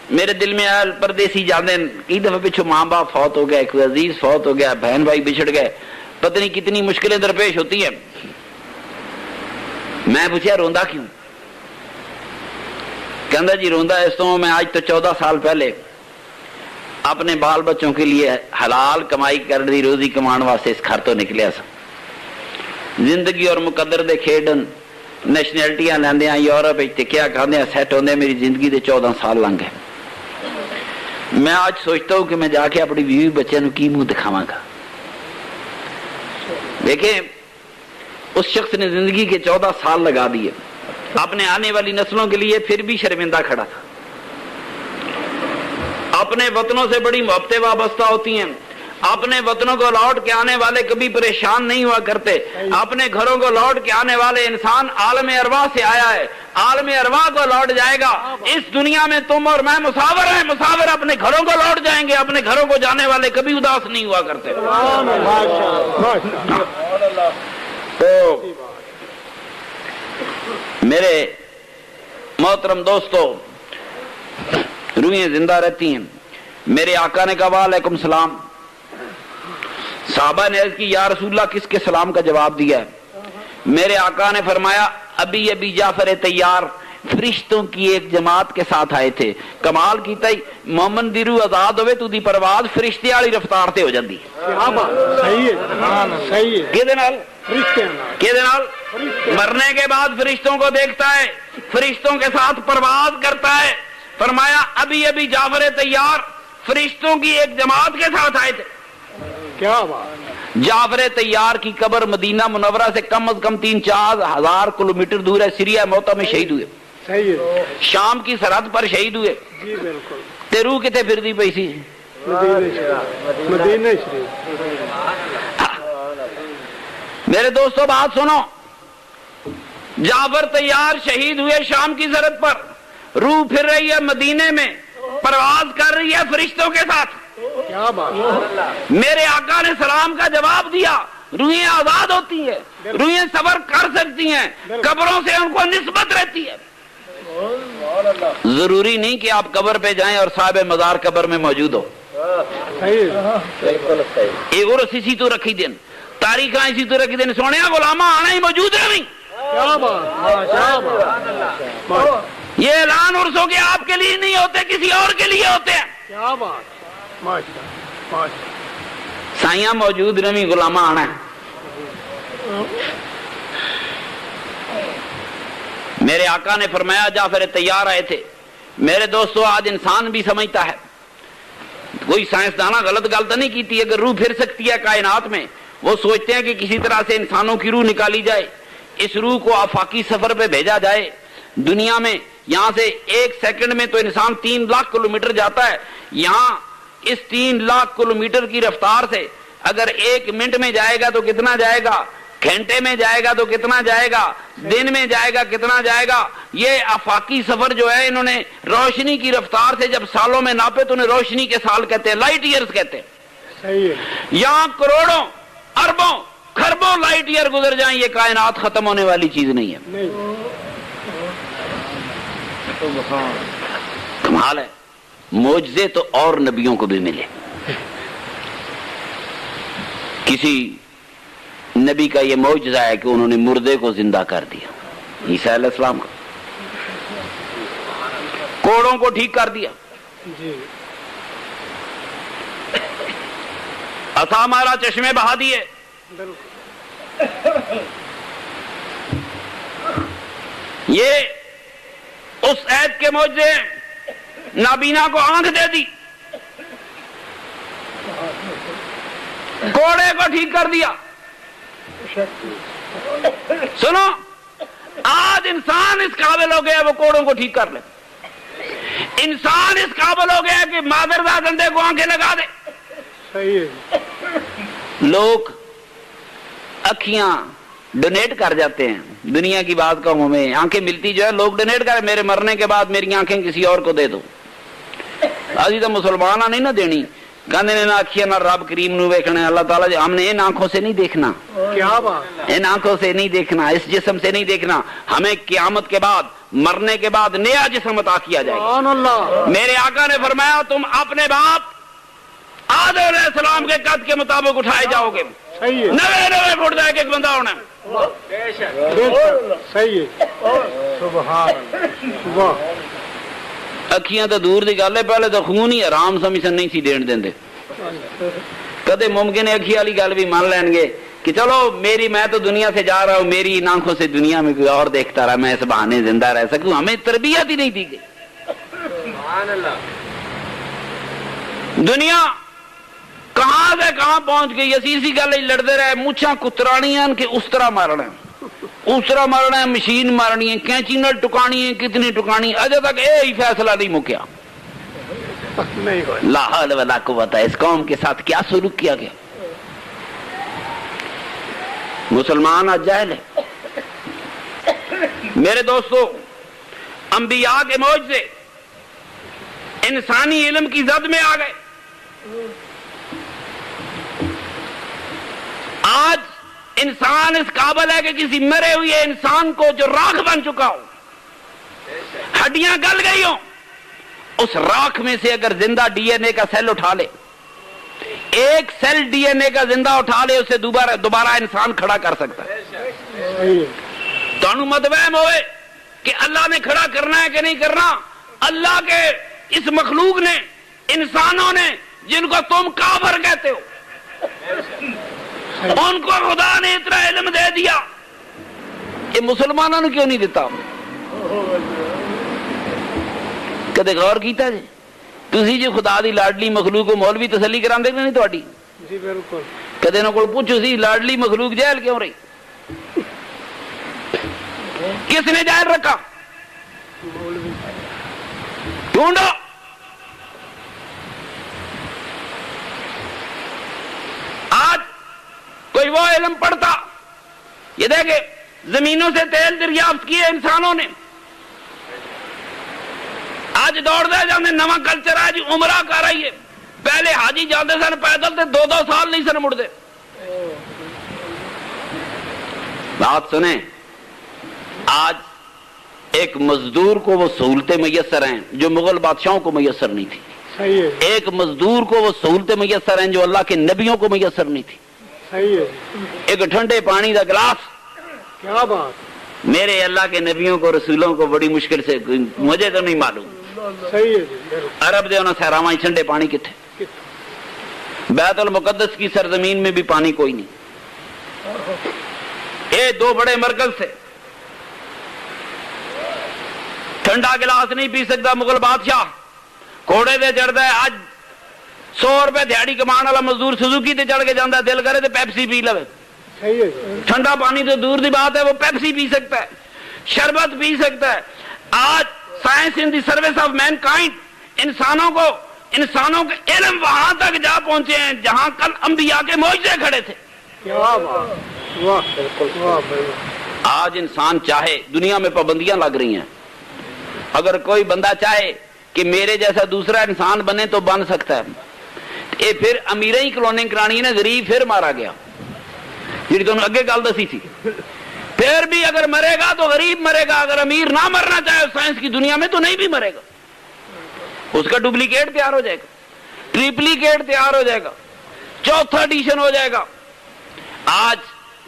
میرے دل میں آیا پردیسی جاندے، کئی دفعہ پیچھو ماں باپ فوت ہو گئے، کوئی عزیز فوت ہو گیا، بہن بھائی بچھڑ گئے، پتہ نہیں کتنی مشکلیں درپیش ہوتی ہیں۔ میں پوچھا روندا کیوں؟ کہندا جی روندا اس تو میں آج تو 14 سال پہلے اپنے بال بچوں کے لیے حلال کمائی کر دی، روزی کمان واسطے اس گھر تو نکلیا سا، زندگی اور مقدر دے کھیڈن نیشنلٹیاں لیندے ہیں یورپ تے کیا کہندے ہیں سیٹ ہوندے میری زندگی دے 14 سال لنگ گئے. میں آج سوچتا ہوں کہ میں جا کے اپنی بیوی بچوں کی منہ دکھاواں گا. دیکھیں اس شخص نے زندگی کے 14 سال لگا دیے اپنے آنے والی نسلوں کے لیے، پھر بھی شرمندہ کھڑا تھا. اپنے وطنوں سے بڑی محبتیں وابستہ ہوتی ہیں. اپنے وطنوں کو لوٹ کے آنے والے کبھی پریشان نہیں ہوا کرتے. اپنے گھروں کو لوٹ کے آنے والے انسان عالم ارواح سے آیا ہے، عالم ارواح کو لوٹ جائے گا. اس دنیا میں تم اور میں مسافر ہیں، مسافر اپنے گھروں کو لوٹ جائیں گے. اپنے گھروں کو جانے والے کبھی اداس نہیں ہوا کرتے. تو میرے محترم دوستو، روحیں زندہ رہتی ہیں. میرے آقا نے کہا وعلیکم السلام. صحابہ نے عرض کی یا رسول اللہ کس کے سلام کا جواب دیا ہے؟ میرے آقا نے فرمایا ابھی جعفر تیار فرشتوں کی ایک جماعت کے ساتھ آئے تھے. کمال کیتا ہی مومن دی روح آزاد ہوئے تو دی پرواز فرشتے والی رفتار تے ہو جاندی. مرنے کے بعد فرشتوں کو دیکھتا ہے، فرشتوں کے ساتھ پرواز کرتا ہے. فرمایا ابھی جعفر تیار فرشتوں کی ایک جماعت کے ساتھ آئے تھے. کیا بات. جعفر تیار کی قبر مدینہ منورہ سے کم از کم 3-4 ہزار کلومیٹر دور ہے. سیریا موتا میں شہید ہوئے، شام کی سرحد پر شہید ہوئے. جی بالکل. تے روح کتے پھردی پئی سی؟ مدینہ شریف. میرے دوستو بات سنو، جعفر تیار شہید ہوئے شام کی سرحد پر، روح پھر رہی ہے مدینے میں، پرواز کر رہی ہے فرشتوں کے ساتھ. کیا بات. میرے آقا نے سلام کا جواب دیا. روحیں آزاد ہوتی ہیں، روحیں سفر کر سکتی ہیں، قبروں سے ان کو نسبت رہتی ہے. ضروری نہیں کہ آپ قبر پہ جائیں اور صاحب مزار قبر میں موجود ہو. یہ عرس اسی تو رکھی دین، تاریخ اسی تو رکھی دین. سونے غلامہ آنا ہی موجود ہے نہیں. یہ اعلان عرسوں کے آپ کے لیے نہیں ہوتے، کسی اور کے لیے ہوتے ہیں. کیا بات. سائیاں موجود نہیں، غلامہ آنا ہے. میرے آقا نے فرمایا جعفر تیار آئے تھے. میرے دوستو آج انسان بھی سمجھتا ہے، کوئی سائنسدانہ غلط گل تو نہیں کیتی. اگر روح پھر سکتی ہے کائنات میں، وہ سوچتے ہیں کہ کسی طرح سے انسانوں کی روح نکالی جائے، اس روح کو آفاقی سفر پہ بھیجا جائے. دنیا میں یہاں سے 1 سیکنڈ میں تو انسان 3 لاکھ کلومیٹر جاتا ہے. یہاں اس 3 لاکھ کلومیٹر کی رفتار سے اگر 1 منٹ میں جائے گا تو کتنا جائے گا، گھنٹے میں جائے گا تو کتنا جائے گا، دن میں جائے گا کتنا جائے گا. یہ آفاقی سفر جو ہے انہوں نے روشنی کی رفتار سے جب سالوں میں ناپے تو انہیں روشنی کے سال کہتے ہیں، لائٹ ایئرز کہتے ہیں. صحیح ہے. یہاں کروڑوں اربوں خربوں لائٹ ایئر گزر جائیں، یہ کائنات ختم ہونے والی چیز نہیں ہے. کمال ہے. معجزے تو اور نبیوں کو بھی ملے. کسی نبی کا یہ معجزہ ہے کہ انہوں نے مردے کو زندہ کر دیا، عیسیٰ علیہ السلام کا. کوڑوں کو ٹھیک کر دیا. عصا مارا چشمے بہا دیے. یہ اس عید کے معجزے. نابینا کو آنکھ دے دی، کوڑے کو ٹھیک کر دیا. سنو آج انسان اس قابل ہو گیا وہ کوڑوں کو ٹھیک کر لے. انسان اس قابل ہو گیا کہ مادرزا گندے کو آنکھیں لگا دے. صحیح ہے. لوگ اکھیاں ڈونیٹ کر جاتے ہیں. دنیا کی بات کہوں میں آنکھیں ملتی جو ہے لوگ ڈونیٹ کریں، میرے مرنے کے بعد میری آنکھیں کسی اور کو دے دو. ابھی تو مسلمان نہیں نہ دینی، کہنے نہ اکھیاں نہ رب کریم نو ویکھنا. اللہ تعالیٰ ہم نے ان آنکھوں سے نہیں دیکھنا. کیا بات. ان آنکھوں سے نہیں دیکھنا، اس جسم سے نہیں دیکھنا. ہمیں قیامت کے بعد مرنے کے بعد نیا جسم عطا کیا جائے گا. میرے آقا نے فرمایا تم اپنے باپ آدم علیہ السلام کے قد کے مطابق اٹھائے جاؤ گے. 90 فٹ کا ایک بندہ ہونا. صحیح ہے. سبحان اللہ. اکھیاں تو دور دی گل ہے، پہلے تو خون ہی حرام سمجھ نہیں سی دین دیندے. کدے ممکن ہے اکھی والی گل بھی مان لین گے کہ چلو میں تو دنیا سے جا رہا ہوں، میری ان آنکھوں سے دنیا میں کوئی اور دیکھتا رہا، میں اس بہانے زندہ رہ سکوں. ہمیں تربیت ہی نہیں دی گئی. دنیا کہاں سے کہاں پہنچ گئی. اسی گل لڑتے رہے، مچھاں کترانیاں کہ اس طرح مارنا ہے، مشین مارنی ہے، کینچی نال ٹکانی ہے، کتنی ٹکانی. اجے تک یہ فیصلہ نہیں مکیا. لا حول ولا قوت. اس قوم کے ساتھ کیا سلوک کیا گیا. مسلمان آج جاہل ہے. میرے دوستو، انبیاء کے موج سے انسانی علم کی زد میں آ گئے. آج انسان اس قابل ہے کہ کسی مرے ہوئے انسان کو جو راکھ بن چکا ہو، ہڈیاں گل گئی ہوں، اس راکھ میں سے اگر زندہ ڈی این اے کا سیل اٹھا لے، ایک سیل ڈی این اے کا زندہ اٹھا لے، اسے دوبارہ انسان کھڑا کر سکتا ہے. تو مت وہم ہوئے کہ اللہ نے کھڑا کرنا ہے کہ نہیں کرنا. اللہ کے اس مخلوق نے، انسانوں نے، جن کو تم کافر کہتے ہو، ان کو خدا نے اتنا علم دے دیا. یہ مسلمانوں نے کیوں نہیں دیتا؟ کدے غور کیتا جی؟ تسی جی خدا دی لاڈلی مخلوق کو مولوی تسلی کراندے نہیں تہاڈی؟ جی بالکل. کدے انہاں کول پوچھو سی لاڈلی مخلوق جہل کیوں رہی؟ کس نے جہل رکھا؟ ڈھونڈو. آج کوئی وہ علم پڑھتا، یہ دیکھے زمینوں سے تیل دریافت کیے انسانوں نے. آج دوڑ دے جانے نواں کلچر ہے جی، عمرہ کر رہی ہے. پہلے حاجی جاتے سن پیدل تھے، 2 سال نہیں سن مڑتے. بات سنیں، آج ایک مزدور کو وہ سہولتیں میسر ہیں جو مغل بادشاہوں کو میسر نہیں تھی. صحیح ہے. ایک مزدور کو وہ سہولتیں میسر ہیں جو اللہ کے نبیوں کو میسر نہیں تھی. صحیح ہے. ایک ٹھنڈے پانی کا گلاس، کیا بات. میرے اللہ کے نبیوں کو، رسولوں کو بڑی مشکل سے، مجھے تو نہیں معلوم. صحیح ہے. عرب دے انہوں سہراواں ٹھنڈے پانی کتنے. بیت المقدس کی سرزمین میں بھی پانی کوئی نہیں. یہ 2 بڑے مرکز سے ٹھنڈا گلاس نہیں پی سکتا مغل بادشاہ. گھوڑے دے چڑھتا ہے. آج 100 روپے دیہڑی کمان والا مزدور سزوکی تے چڑھ کے جانا ہے، دل کرے تو پیپسی پی لو. صحیح ہے. ٹھنڈا پانی تو دور دی بات ہے، وہ پیپسی پی سکتا ہے، شربت پی سکتا ہے. آج science in the service of mankind, انسانوں کے علم وہاں تک جا پہنچے ہیں جہاں کل انبیاء کے معجزے کھڑے تھے. کیا بات. واہ بالکل. واہ بالکل. آج انسان چاہے، دنیا میں پابندیاں لگ رہی ہیں، اگر کوئی بندہ چاہے کہ میرے جیسا دوسرا انسان بنے تو بن سکتا ہے. یہ پھر امیر ہی کلوننگ کرانی ہے نا، غریب پھر مارا گیا، جی تم اگے گل دسی تھی. پھر بھی اگر مرے گا تو غریب مرے گا، اگر امیر نہ مرنا چاہے سائنس کی دنیا میں تو نہیں بھی مرے گا. اس کا ڈپلیکیٹ تیار ہو جائے گا، ٹریپلیکیٹ تیار ہو جائے گا، 4تھا ایڈیشن ہو جائے گا. آج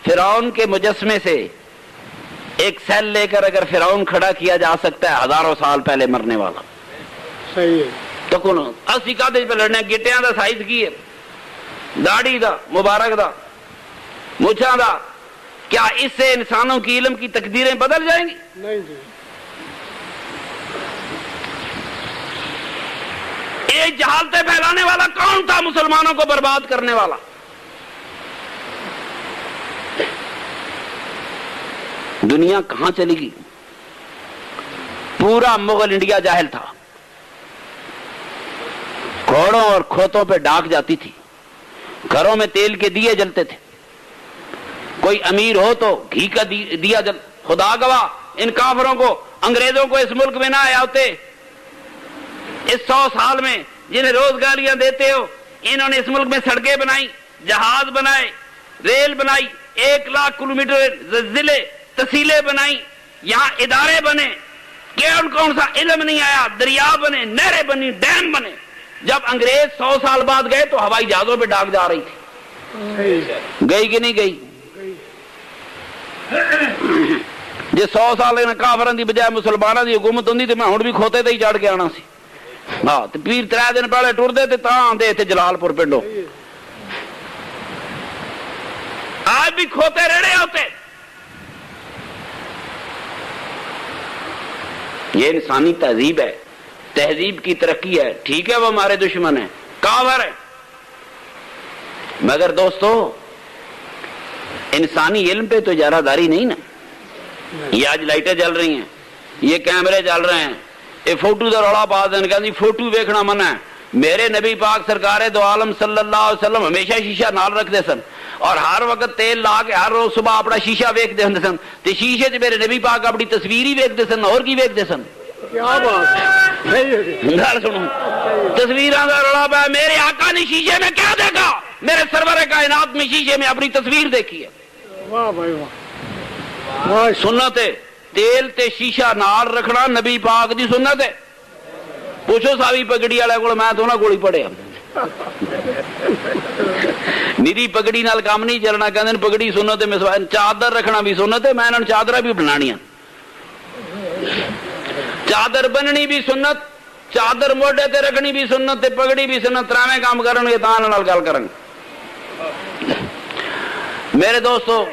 فرعون کے مجسمے سے ایک سیل لے کر اگر فرعون کھڑا کیا جا سکتا ہے، ہزاروں سال پہلے مرنے والا. صحیح ہے. تو کون اسی کا پہ لڑنے؟ گٹیاں دا سائز کی ہے، داڑھی دا، مبارک دا، مچھاں دا. کیا اس سے انسانوں کی علم کی تقدیریں بدل جائیں گی؟ نہیں جی. یہ جہالتیں پھیلانے والا کون تھا مسلمانوں کو برباد کرنے والا؟ دنیا کہاں چلی گئی؟ پورا مغل انڈیا جاہل تھا. گھوڑوں اور کھوتوں پہ ڈاک جاتی تھی، گھروں میں تیل کے دیے جلتے تھے. کوئی امیر ہو تو گھی کا دیا جل. خدا گواہ، ان کافروں کو، انگریزوں کو اس ملک میں نہ آیا ہوتے. اس 100 سال میں جنہیں روزگاریاں دیتے ہو، انہوں نے اس ملک میں سڑکیں بنائی، جہاز بنائے، ریل بنائی، 1 لاکھ کلومیٹر ضلع تحصیلیں بنائی، یہاں ادارے بنے. کون سا علم نہیں آیا؟ دریا بنے، نہریں بنی، ڈیم بنے. جب انگریز 100 سال بعد گئے تو ہوائی جہازوں پہ ڈاک جا رہی تھی. گئی کہ نہیں گئی؟ جی 100 سال کافران دی بجائے مسلمانوں دی حکومت ہوندی تو میں ہن بھی کھوتے تے ہی چڑھ کے آنا سی. ہاں تے پیر 3 دن پہلے ٹردے تے تاں آندے تے جلال پور پنڈوں. آج بھی کھوتے ریڑے ہوتے. یہ انسانی تہذیب ہے, تہذیب کی ترقی ہے. ٹھیک ہے وہ ہمارے دشمن ہیں, کافر ہیں, مگر دوستو انسانی علم پہ تو اجارہ داری نہیں نا. یہ آج لائٹیں جل رہی ہیں, یہ کیمرے چل رہے ہیں, یہ فوٹو دا روڑا پا دیں کہ فوٹو ویکھنا منع ہے. میرے نبی پاک سرکار دو عالم صلی اللہ علیہ وسلم ہمیشہ شیشہ نال رکھتے سن اور ہر وقت تیل لا کے ہر روز صبح اپنا شیشہ ویکھتے ہوں سن. تے شیشے چ میرے نبی پاک اپنی تصویر ہی ویکھتے سن, اور کی ویکھتے سن؟ کیا بات ہے, گل سنو, تصویراں دا روڑا پا. میرے آقا نے شیشے میں کیا دیکھا؟ میرے سرور کائنات میں شیشے میں اپنی تصویر دیکھی ہے. واہ بھائی واہ, سنت ہے تیل تے شیشہ نال رکھنا نبی پاک دی سنت ہے. پوچھو ساوی پگڑی والے کو, میں تو انہاں کول ہی پڑھیا. میری پگڑی نال کام نہیں چلنا, کہندے پگڑی سنت ہے. چادر رکھنا بھی سنت ہے, میں انہاں چادراں بھی بنانیاں. چادر بننی بھی سنت, چادر موڈے تے رکھنی بھی سنت, تے پگڑی بھی سنت. تراویں کام کرن گے تاں نال گل کرن. میرے دوستو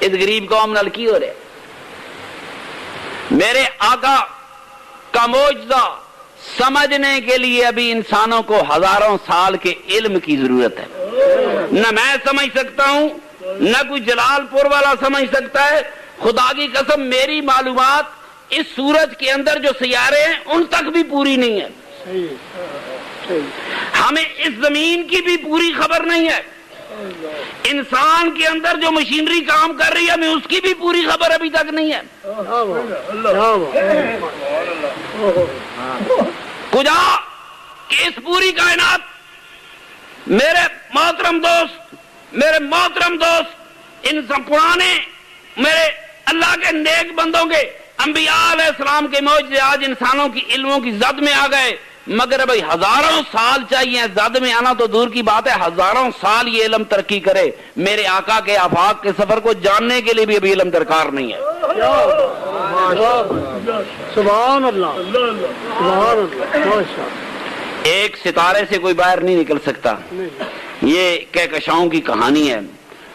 اس غریب قوم نال کی ہو رہا ہے؟ میرے آقا کا معجزہ سمجھنے کے لیے ابھی انسانوں کو ہزاروں سال کے علم کی ضرورت ہے. نہ میں سمجھ سکتا ہوں, نہ کوئی جلال پور والا سمجھ سکتا ہے. خدا کی قسم میری معلومات اس سورج کے اندر جو سیارے ہیں ان تک بھی پوری نہیں ہے. ہمیں اس زمین کی بھی پوری خبر نہیں ہے. انسان کے اندر جو مشینری کام کر رہی ہے ہمیں اس کی بھی پوری خبر ابھی تک نہیں ہے. کجا کہ اس پوری کائنات, میرے محترم دوست, ان پرانے میرے اللہ کے نیک بندوں کے انبیاء علیہ السلام کے معجزے آج انسانوں کی علموں کی زد میں آ گئے. مگر بھائی ہزاروں سال چاہیے, زد میں آنا تو دور کی بات ہے, ہزاروں سال یہ علم ترقی کرے. میرے آقا کے آفاق کے سفر کو جاننے کے لیے بھی ابھی علم درکار نہیں ہے. سبحان اللہ, سبحان اللہ. ایک ستارے سے کوئی باہر نہیں نکل سکتا. یہ کہکشاؤں کی کہانی ہے,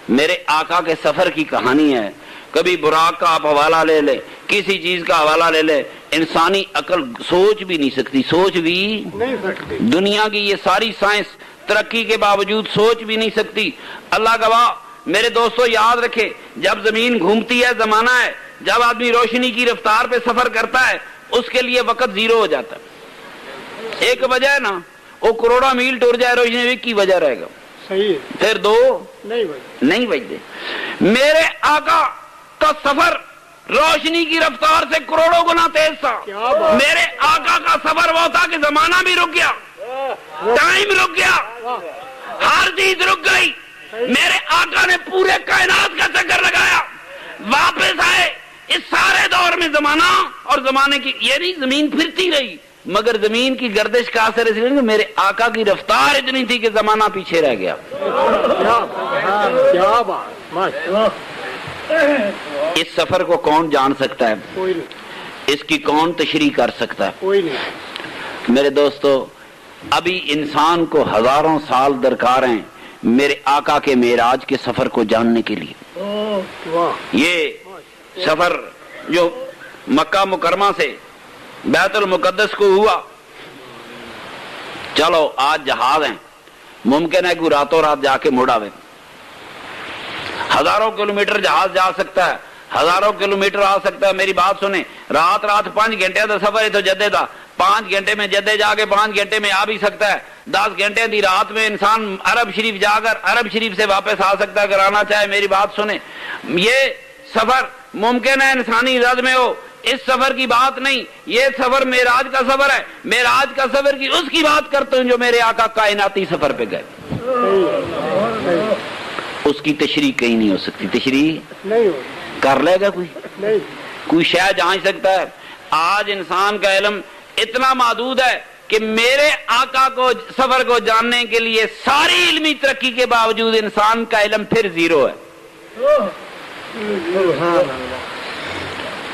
میرے آقا کے سفر کی کہانی ہے. کبھی براق کا آپ حوالہ لے لے, کسی چیز کا حوالہ لے لے, انسانی عقل سوچ بھی نہیں سکتی, سوچ بھی نہیں سکتی. دنیا کی یہ ساری سائنس ترقی کے باوجود سوچ بھی نہیں سکتی. اللہ گواہ میرے دوستو یاد رکھے, جب زمین گھومتی ہے زمانہ ہے, جب آدمی روشنی کی رفتار پہ سفر کرتا ہے اس کے لیے وقت زیرو ہو جاتا ہے. ایک وجہ ہے نا, وہ کروڑا میل ٹور جائے روشنی, ایک کی وجہ رہے گا. صحیح, پھر دو نہیں بجتے. میرے آقا کا سفر روشنی کی رفتار سے کروڑوں گنا تیز تھا. میرے آقا کا سفر وہ تھا کہ زمانہ بھی رک گیا, ٹائم رک گیا, ہر چیز رک گئی. میرے آقا نے پورے کائنات کا چکر لگایا, واپس آئے. اس سارے دور میں زمانہ اور زمانے کی یہ نہیں, زمین پھرتی رہی مگر زمین کی گردش کا اثر اس لیے میرے آقا کی رفتار اتنی تھی کہ زمانہ پیچھے رہ گیا. کیا بات. اس سفر کو کون جان سکتا ہے؟ کوئی نہیں. اس کی کون تشریح کر سکتا ہے؟ کوئی نہیں. میرے دوستو ابھی انسان کو ہزاروں سال درکار ہیں میرے آقا کے معراج کے سفر کو جاننے کے لیے. یہ سفر جو مکہ مکرمہ سے بیت المقدس کو ہوا, چلو آج جہاز ہیں, ممکن ہے کہ راتوں رات جا کے مڑ آوے. ہزاروں کلومیٹر جہاز جا سکتا ہے, ہزاروں کلومیٹر آ سکتا ہے. میری بات سنیں, رات 5 گھنٹے کا سفر ہے تو جدے دا 5 گھنٹے میں جدے جا کے 5 گھنٹے میں آ بھی سکتا ہے. 10 گھنٹے دی رات میں انسان عرب شریف جا کر عرب شریف سے واپس آ سکتا ہے اگر آنا چاہے. میری بات سنیں, یہ سفر ممکن ہے انسانی رد میں ہو, اس سفر کی بات نہیں. یہ سفر معراج کا سفر ہے. معراج کا سفر کی اس کی بات کرتا ہوں جو میرے آقا کائناتی سفر پہ گئے. اس کی تشریح کہیں نہیں ہو سکتی. تشریح نہیں ہو کر لے گا کوئی؟ نہیں. کوئی شے جانچ سکتا ہے؟ آج انسان کا علم اتنا محدود ہے کہ میرے آقا کو سفر کو جاننے کے لیے ساری علمی ترقی کے باوجود انسان کا علم پھر زیرو ہے.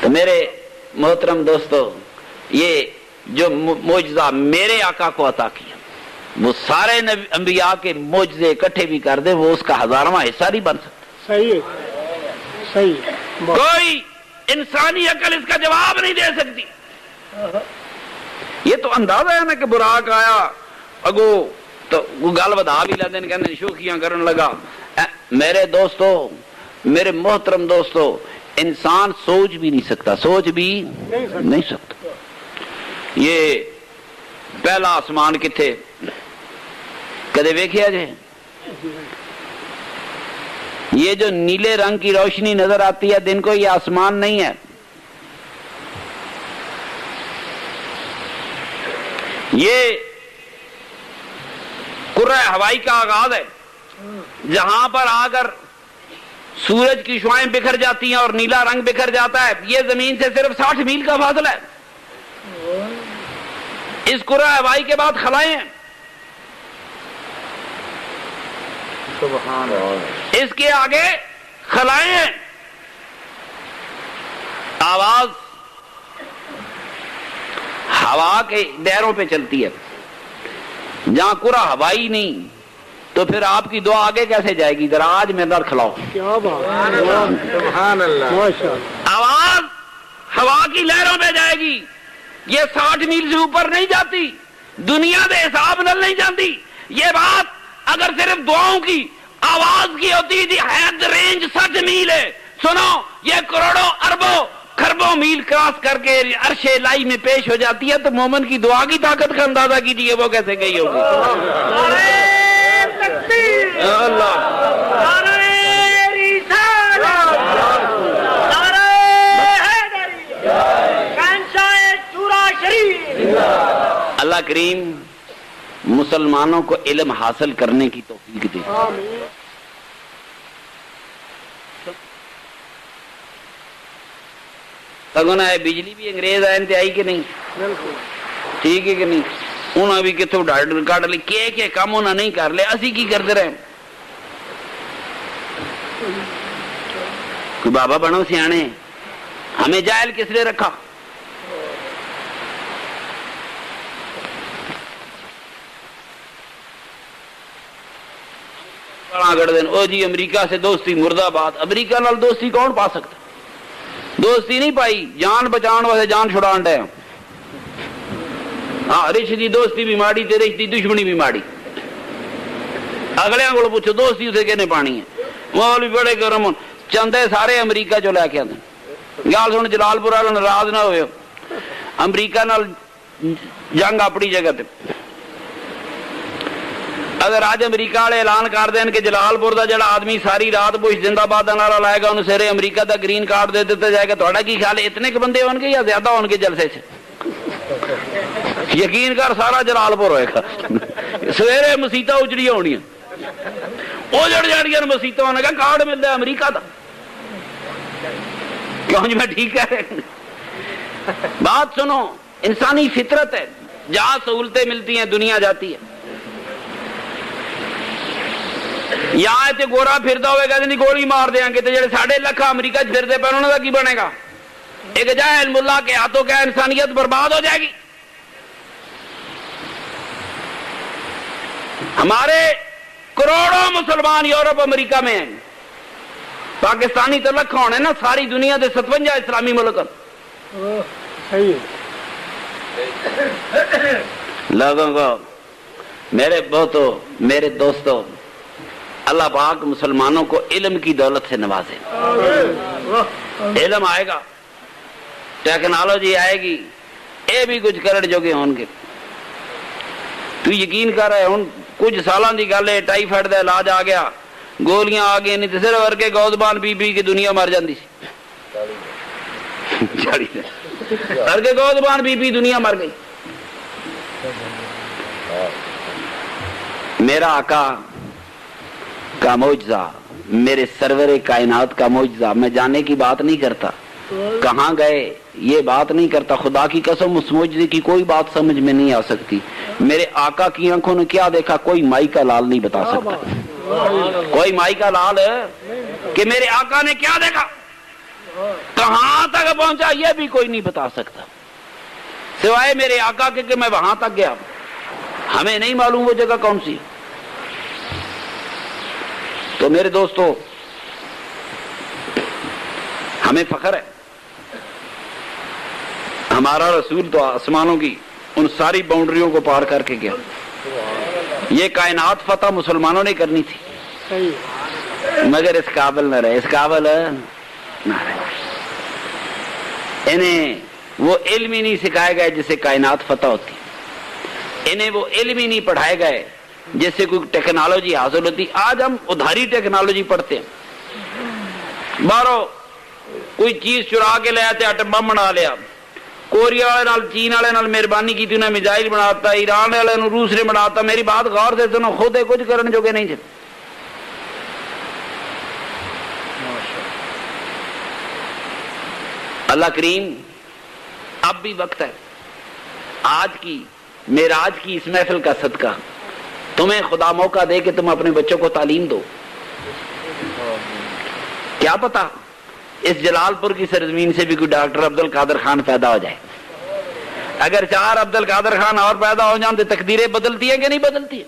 تو میرے محترم دوستو, یہ جو معجزہ میرے آقا کو عطا کیا وہ سارے انبیاء کے معجزے اکٹھے بھی کر دے وہ اس کا 1000واں حصہ نہیں بن سکتا. صحیح ہے صحیح ہے کوئی انسانی عقل اس کا جواب نہیں دے سکتی. یہ تو اندازہ ہے نا کہ براق آیا اگو تو وہ گل بدا بھی لیتے ہیں کہتے شوخیاں کرن لگا. میرے دوستو میرے محترم دوستو انسان سوچ بھی نہیں سکتا سوچ بھی نہیں سکتا. یہ پہلا آسمان کتھے کدے ویکھیا جے؟ یہ جو نیلے رنگ کی روشنی نظر آتی ہے دن کو یہ آسمان نہیں ہے. یہ کرۂ ہوائی کا آغاز ہے جہاں پر آ کر سورج کی شعائیں بکھر جاتی ہیں اور نیلا رنگ بکھر جاتا ہے. یہ زمین سے صرف 60 میل کا فاصلہ ہے. اس کرۂ ہوائی کے بعد خلائیں ہیں. اس کے آگے خلائیں ہیں. آواز ہوا کے دائروں پہ چلتی ہے. جہاں کرہ ہوائی نہیں تو پھر آپ کی دعا آگے کیسے جائے گی؟ ذرا آج میرے در کھلاؤ. کیا بات سبحان اللہ ماشاء اللہ. آواز ہوا کی لہروں پہ جائے گی. یہ 60 میل سے اوپر نہیں جاتی. دنیا کے حساب نال نہیں جاتی. یہ بات اگر صرف دعاؤں کی آواز کی ہوتی تھی حد رینج 60 میل ہے. سنو یہ کروڑوں اربوں خربوں میل کراس کر کے عرش الہی میں پیش ہو جاتی ہے تو مومن کی دعا کی طاقت کا اندازہ کیجیے وہ کیسے گئی ہوگی. اللہ اللہ کریم مسلمانوں کو علم حاصل کرنے کی توفیق دے. سگنا ہے بجلی بھی انگریز آئے انتہائی کہ نہیں ٹھیک ہے کہ نہیں. انہوں بھی کتوں ڈاڈ کٹ لی کہ کام انہوں نہیں کر لے. اسی کی کرتے رہے کوئی بابا بنو سیانے ہمیں جاہل کس نے رکھا. او جی امریکہ سے دوستی مرد آباد. امریکہ نال دوستی کون پا سکتا؟ دوستی نہیں پائی جان بچان واسطے جان چھڑان ڈے. ہاں رش دی دوستی بھی ماڑی تے رش دی دشمنی بھی ماڑی. اگلے کو پوچھو دوستی اسے کہنے پانی ہے. وہ بھی بڑے گرم چندے سارے امریکہ چ لے کے آتے. گل سن جلال پور والے ناراض نہ ہوئے. امریکہ نال جنگ اپنی جگہ تے. اگر آج امریکہ والے اعلان کر دین کہ جلال پور دا جڑا آدمی ساری رات بش زندہ باد دا نعرہ لائے گا انہوں سیرے امریکہ دا گرین کارڈ دے دیتا جائے گا تھوڑا کی خیال ہے اتنے کے بندے ہون گے یا زیادہ ہون گے جلسے سے؟ یقین کر سارا جلال پور ہوئے گا. سویرے مسیطہ اجڑی ہونی اجڑ جانیاں مسیطہ ہونے کا کارڈ ملتا ہے امریکہ دا. کیوں جی میں ٹھیک کہہ رہے ہیں؟ بات سنو انسانی فطرت ہے. جہاں سہولتیں ملتی ہیں دنیا جاتی ہے. یہاں تے گورا پھردا ہوئے گا نہیں گولی مار دیں گے تو جڑے 1.5 لاکھ امریکہ پھرتے پہ انہوں کا کی بنے گا؟ ایک جاہل ملا کے ہاتھوں کیا انسانیت برباد ہو جائے گی. ہمارے کروڑوں مسلمان یورپ امریکہ میں ہیں. پاکستانی تو لکھ ہونے نا ساری دنیا دے 57 اسلامی ملک. لوگوں کو میرے بہتوں میرے دوستوں اللہ پاک مسلمانوں کو علم کی دولت سے نوازے. علم آئے گا ٹیکنالوجی آئے گی اے بھی کچھ کرڑ جو گے ہون گے. تو یقین کر رہے ہوں کچھ سالوں کی گل ہے ٹائیفائڈ کا علاج آ گیا گولیاں آ گئی نہیں تو صرف ور کے گودبان پی پی کے دنیا مر جاتی سی. ور کے گودبان پی پی دنیا مر گئی. میرا آقا کا معجزہ میرے سرور کائنات کا معجزہ میں جانے کی بات نہیں کرتا کہاں گئے یہ بات نہیں کرتا. خدا کی قسم اس معجزے کی کوئی بات سمجھ میں نہیں آ سکتی. میرے آقا کی آنکھوں نے کیا دیکھا کوئی مائی کا لال نہیں بتا سکتا. کوئی مائی کا لال کہ میرے آقا نے کیا دیکھا کہاں تک پہنچا یہ بھی کوئی نہیں بتا سکتا سوائے میرے آقا کے کہ میں وہاں تک گیا. ہمیں نہیں معلوم وہ جگہ کون سی. تو میرے دوستو ہمیں فخر ہے، ہمارا رسول تو آسمانوں کی ان ساری باؤنڈریوں کو پار کر کے گیا. یہ کائنات فتح مسلمانوں نے کرنی تھی، مگر اس قابل نہ رہے، اس قابل نہ رہے. انہیں وہ علم ہی نہیں سکھائے گئے جس سے کائنات فتح ہوتی، انہیں وہ علم ہی نہیں پڑھائے گئے جس سے کوئی ٹیکنالوجی حاصل ہوتی. آج ہم ادھاری ٹیکنالوجی پڑھتے ہیں، باہروں کوئی چیز چرا کے لے آتے، ایٹم بم بنا لیا، کوریا والے نال چین والے نال مہربانی کی انہیں میزائل بناتا، ایران والے نال روس نے بناتا. میری بات غور سے سنو، خود کچھ کرنے جو کہ نہیں تھے. اللہ کریم اب بھی وقت ہے، آج کی معراج کی اس محفل کا صدقہ تمہیں خدا موقع دے کہ تم اپنے بچوں کو تعلیم دو. کیا پتا اس جلال پور کی سرزمین سے بھی کوئی ڈاکٹر عبد القادر خان پیدا ہو جائے. اگر 4 عبد القادر خان اور پیدا ہو جائیں تو تقدیریں بدلتی ہیں کہ نہیں بدلتی؟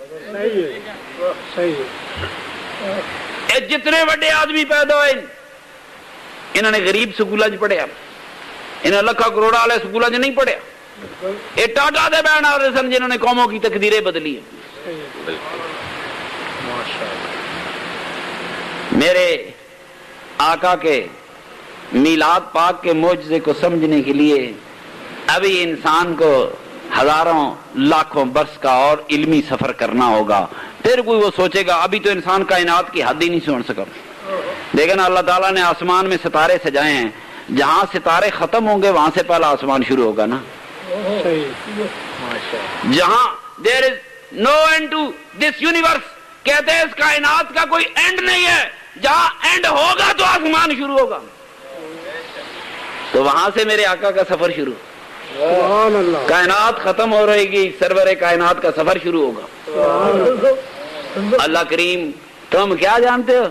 جتنے بڑے آدمی پیدا ہوئے انہوں نے غریب سکولوں چ پڑھیا، انہیں لکھا کروڑا والے سکولوں چ نہیں پڑھیا. یہ ٹاٹا دے بہن والے سن جنہوں نے قوموں کی تقدیریں بدلی ہیں. میرے آقا کے میلاد پاک کے معجزے کو سمجھنے کے لیے ابھی انسان کو ہزاروں لاکھوں برس کا اور علمی سفر کرنا ہوگا. پھر کوئی وہ سوچے گا ابھی تو انسان کائنات کی حد ہی نہیں سن سکا. لیکن اللہ تعالیٰ نے آسمان میں ستارے سجائے ہیں، جہاں ستارے ختم ہوں گے وہاں سے پہلا آسمان شروع ہوگا نا. جہاں دیر از نو اینڈ ٹو دس یونیورس، کہتے ہیں اس کائنات کا کوئی اینڈ نہیں ہے، جہاں اینڈ ہوگا تو آسمان شروع ہوگا. تو وہاں سے میرے آقا کا سفر شروع، کائنات ختم ہو رہے گی، سرور کائنات کا سفر شروع ہوگا. اللہ کریم تم کیا جانتے ہو؟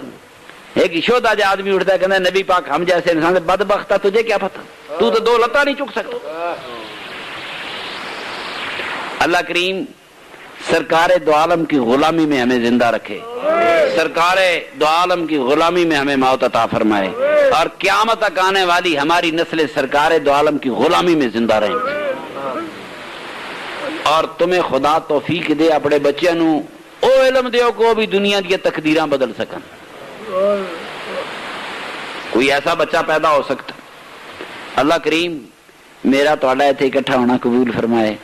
ایک شودا جو آدمی اٹھتا ہے کہتا ہے نبی پاک ہم جیسے انسان سے بدبختہ، تجھے کیا پتا، تو 2 لتاں نہیں چک سکتا. اللہ کریم سرکار دو عالم کی غلامی میں ہمیں زندہ رکھے، سرکار دو عالم کی غلامی میں ہمیں موت عطا فرمائے، اور قیامت تک آنے والی ہماری نسل سرکار دو عالم کی غلامی میں زندہ رہیں. اور تمہیں خدا توفیق دے اپنے بچیاں نو او علم دیو کو بھی دنیا کی تقدیراں بدل سکن. کوئی ایسا بچہ پیدا ہو سکتا. اللہ کریم میرا تہاڈا ایتھے اکٹھا ہونا قبول فرمائے.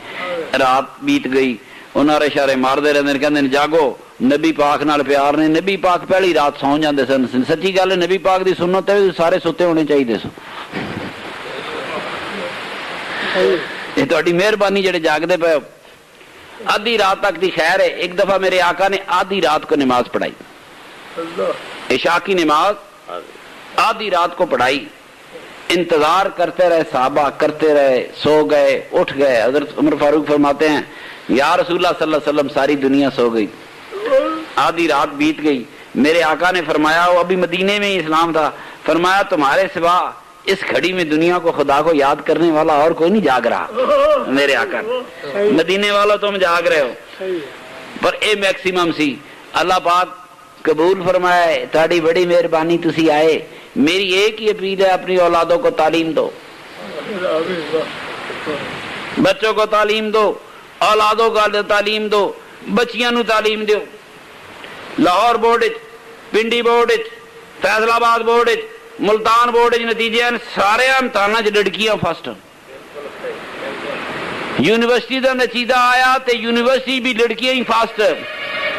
رات بیت گئی، انہاں اشارے مار دے رہندے کہندے جاگو، نبی پاک نال پیار نے. نبی پاک پہلی رات سو جاندے سن. سچی گل ہے، نبی پاک دی سنت ہے سارے ستے ہونے چاہیے سو. یہ تہاڈی مہربانی جڑے جاگدے پے آدھی رات تک دی خیر ہے. ایک دفعہ میرے آقا نے آدھی رات کو نماز پڑھائی، عشاء کی نماز آدھی رات کو پڑھائی. انتظار کرتے رہے صحابہ، کرتے رہے، سو گئے، اٹھ گئے. حضرت عمر فاروق فرماتے ہیں یا رسول اللہ صلی اللہ علیہ وسلم ساری دنیا سو گئی، آدھی رات بیت گئی. میرے آقا نے فرمایا، وہ ابھی مدینے میں ہی اسلام تھا، فرمایا تمہارے سوا اس گھڑی میں دنیا کو خدا کو یاد کرنے والا اور کوئی نہیں جاگ رہا. میرے آقا مدینے والوں تم جاگ رہے ہو، پر اے میکسیمم سی. اللہ پاک قبول فرمائے، تاڑی بڑی مہربانی تسی آئے. میری ایک ہی اپیل ہے، اپنی اولادوں کو تعلیم دو، بچوں کو تعلیم دو، اولادوں کو تعلیم دو، بچیاں نو تعلیم دو. لاہور بورڈ، پنڈی بورڈ، فیصل آباد بورڈ، ملتان بورڈ نتیجے سارے امتحانات لڑکیاں فرسٹ. یونیورسٹی کا نتیجہ آیا تو یونیورسٹی بھی لڑکیاں ہی فرسٹ.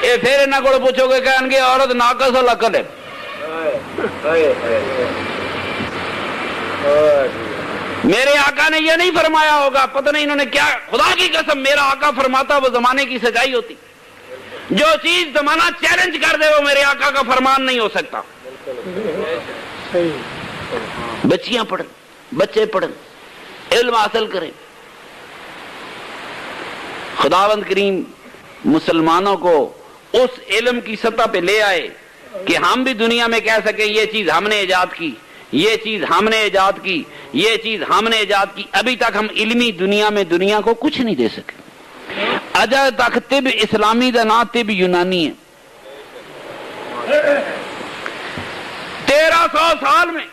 یہ پھر انہوں کو پوچھو گے کہیں گے عورت ناقص العقل ہے. میرے آقا نے یہ نہیں فرمایا ہوگا، پتہ نہیں انہوں نے کیا. خدا کی قسم میرا آقا فرماتا وہ زمانے کی سچائی ہوتی. جو چیز زمانہ چیلنج کر دے وہ میرے آقا کا فرمان نہیں ہو سکتا. بچیاں پڑھیں، بچے پڑھیں، علم حاصل کریں. خداوند کریم مسلمانوں کو اس علم کی سطح پہ لے آئے کہ ہم بھی دنیا میں کہہ سکیں یہ چیز ہم نے ایجاد کی، یہ چیز ہم نے ایجاد کی، یہ چیز ہم نے ایجاد کی. ابھی تک ہم علمی دنیا میں دنیا کو کچھ نہیں دے سکے. اجے تک طب اسلامی دا نام طب یونانی ہے. 1300 سال میں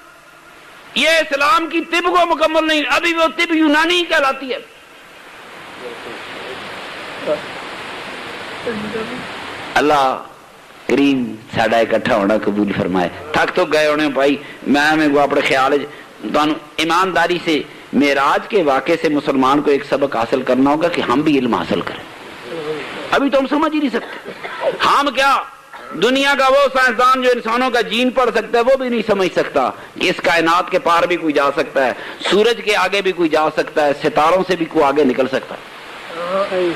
یہ اسلام کی طب کو مکمل نہیں، ابھی وہ طب یونانی کہلاتی ہے۔ اللہ کریم ساڈا اکٹھا ہونا قبول فرمائے۔ تھک تو گئے ہونے بھائی، میں اپنے خیال ایمانداری سے معراج کے واقعے سے مسلمان کو ایک سبق حاصل کرنا ہوگا کہ ہم بھی علم حاصل کریں۔ ابھی تو ہم سمجھ ہی نہیں سکتے، ہم کیا دنیا کا وہ سائنسدان جو انسانوں کا جین پڑھ سکتا ہے وہ بھی نہیں سمجھ سکتا کہ اس کائنات کے پار بھی کوئی جا سکتا ہے، سورج کے آگے بھی کوئی جا سکتا ہے، ستاروں سے بھی کوئی آگے نکل سکتا ہے۔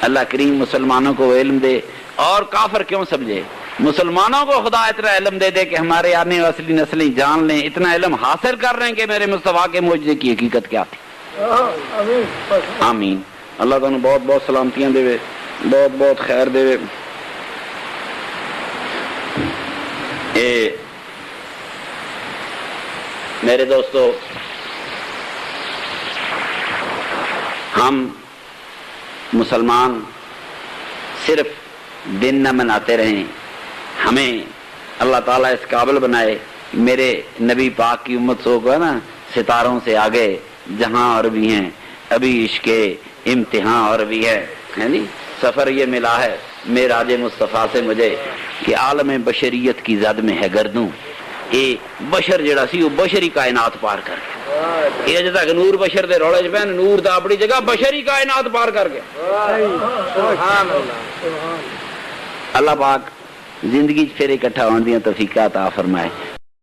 اللہ کریم مسلمانوں کو علم دے، اور کافر کیوں سمجھے، مسلمانوں کو خدا اتنا علم دے دے کہ ہمارے آنے والی نسلیں جان لیں، اتنا علم حاصل کر رہے ہیں کہ میرے مصطفیٰ کے معجزے کی حقیقت کیا تھی۔ آمین۔ اللہ تعالیٰ بہت بہت سلامتیاں دے، بہت بہت خیر دے۔ میرے دوستو، ہم مسلمان صرف دن نہ مناتے رہیں، ہمیں اللہ تعالیٰ اس قابل بنائے میرے نبی پاک کی امت سو کو ہے نا، ستاروں سے آگے جہاں اور بھی ہیں، ابھی عشق امتحان اور بھی ہے جی۔ سفر یہ ملا ہے معراج مصطفیٰ سے مجھے کہ عالم بشریت کی زد میں ہے گردوں، یہ بشر جڑا سی وہ بشری کائنات پار کر گیا، یہ جدا کہ نور بشر دے روڑے چ پہن، نور دا اپنی جگہ بشری کائنات پار کر گیا۔ اللہ پاک زندگی پھر اکٹھا ہونے دیا توفیق عطا فرمائے۔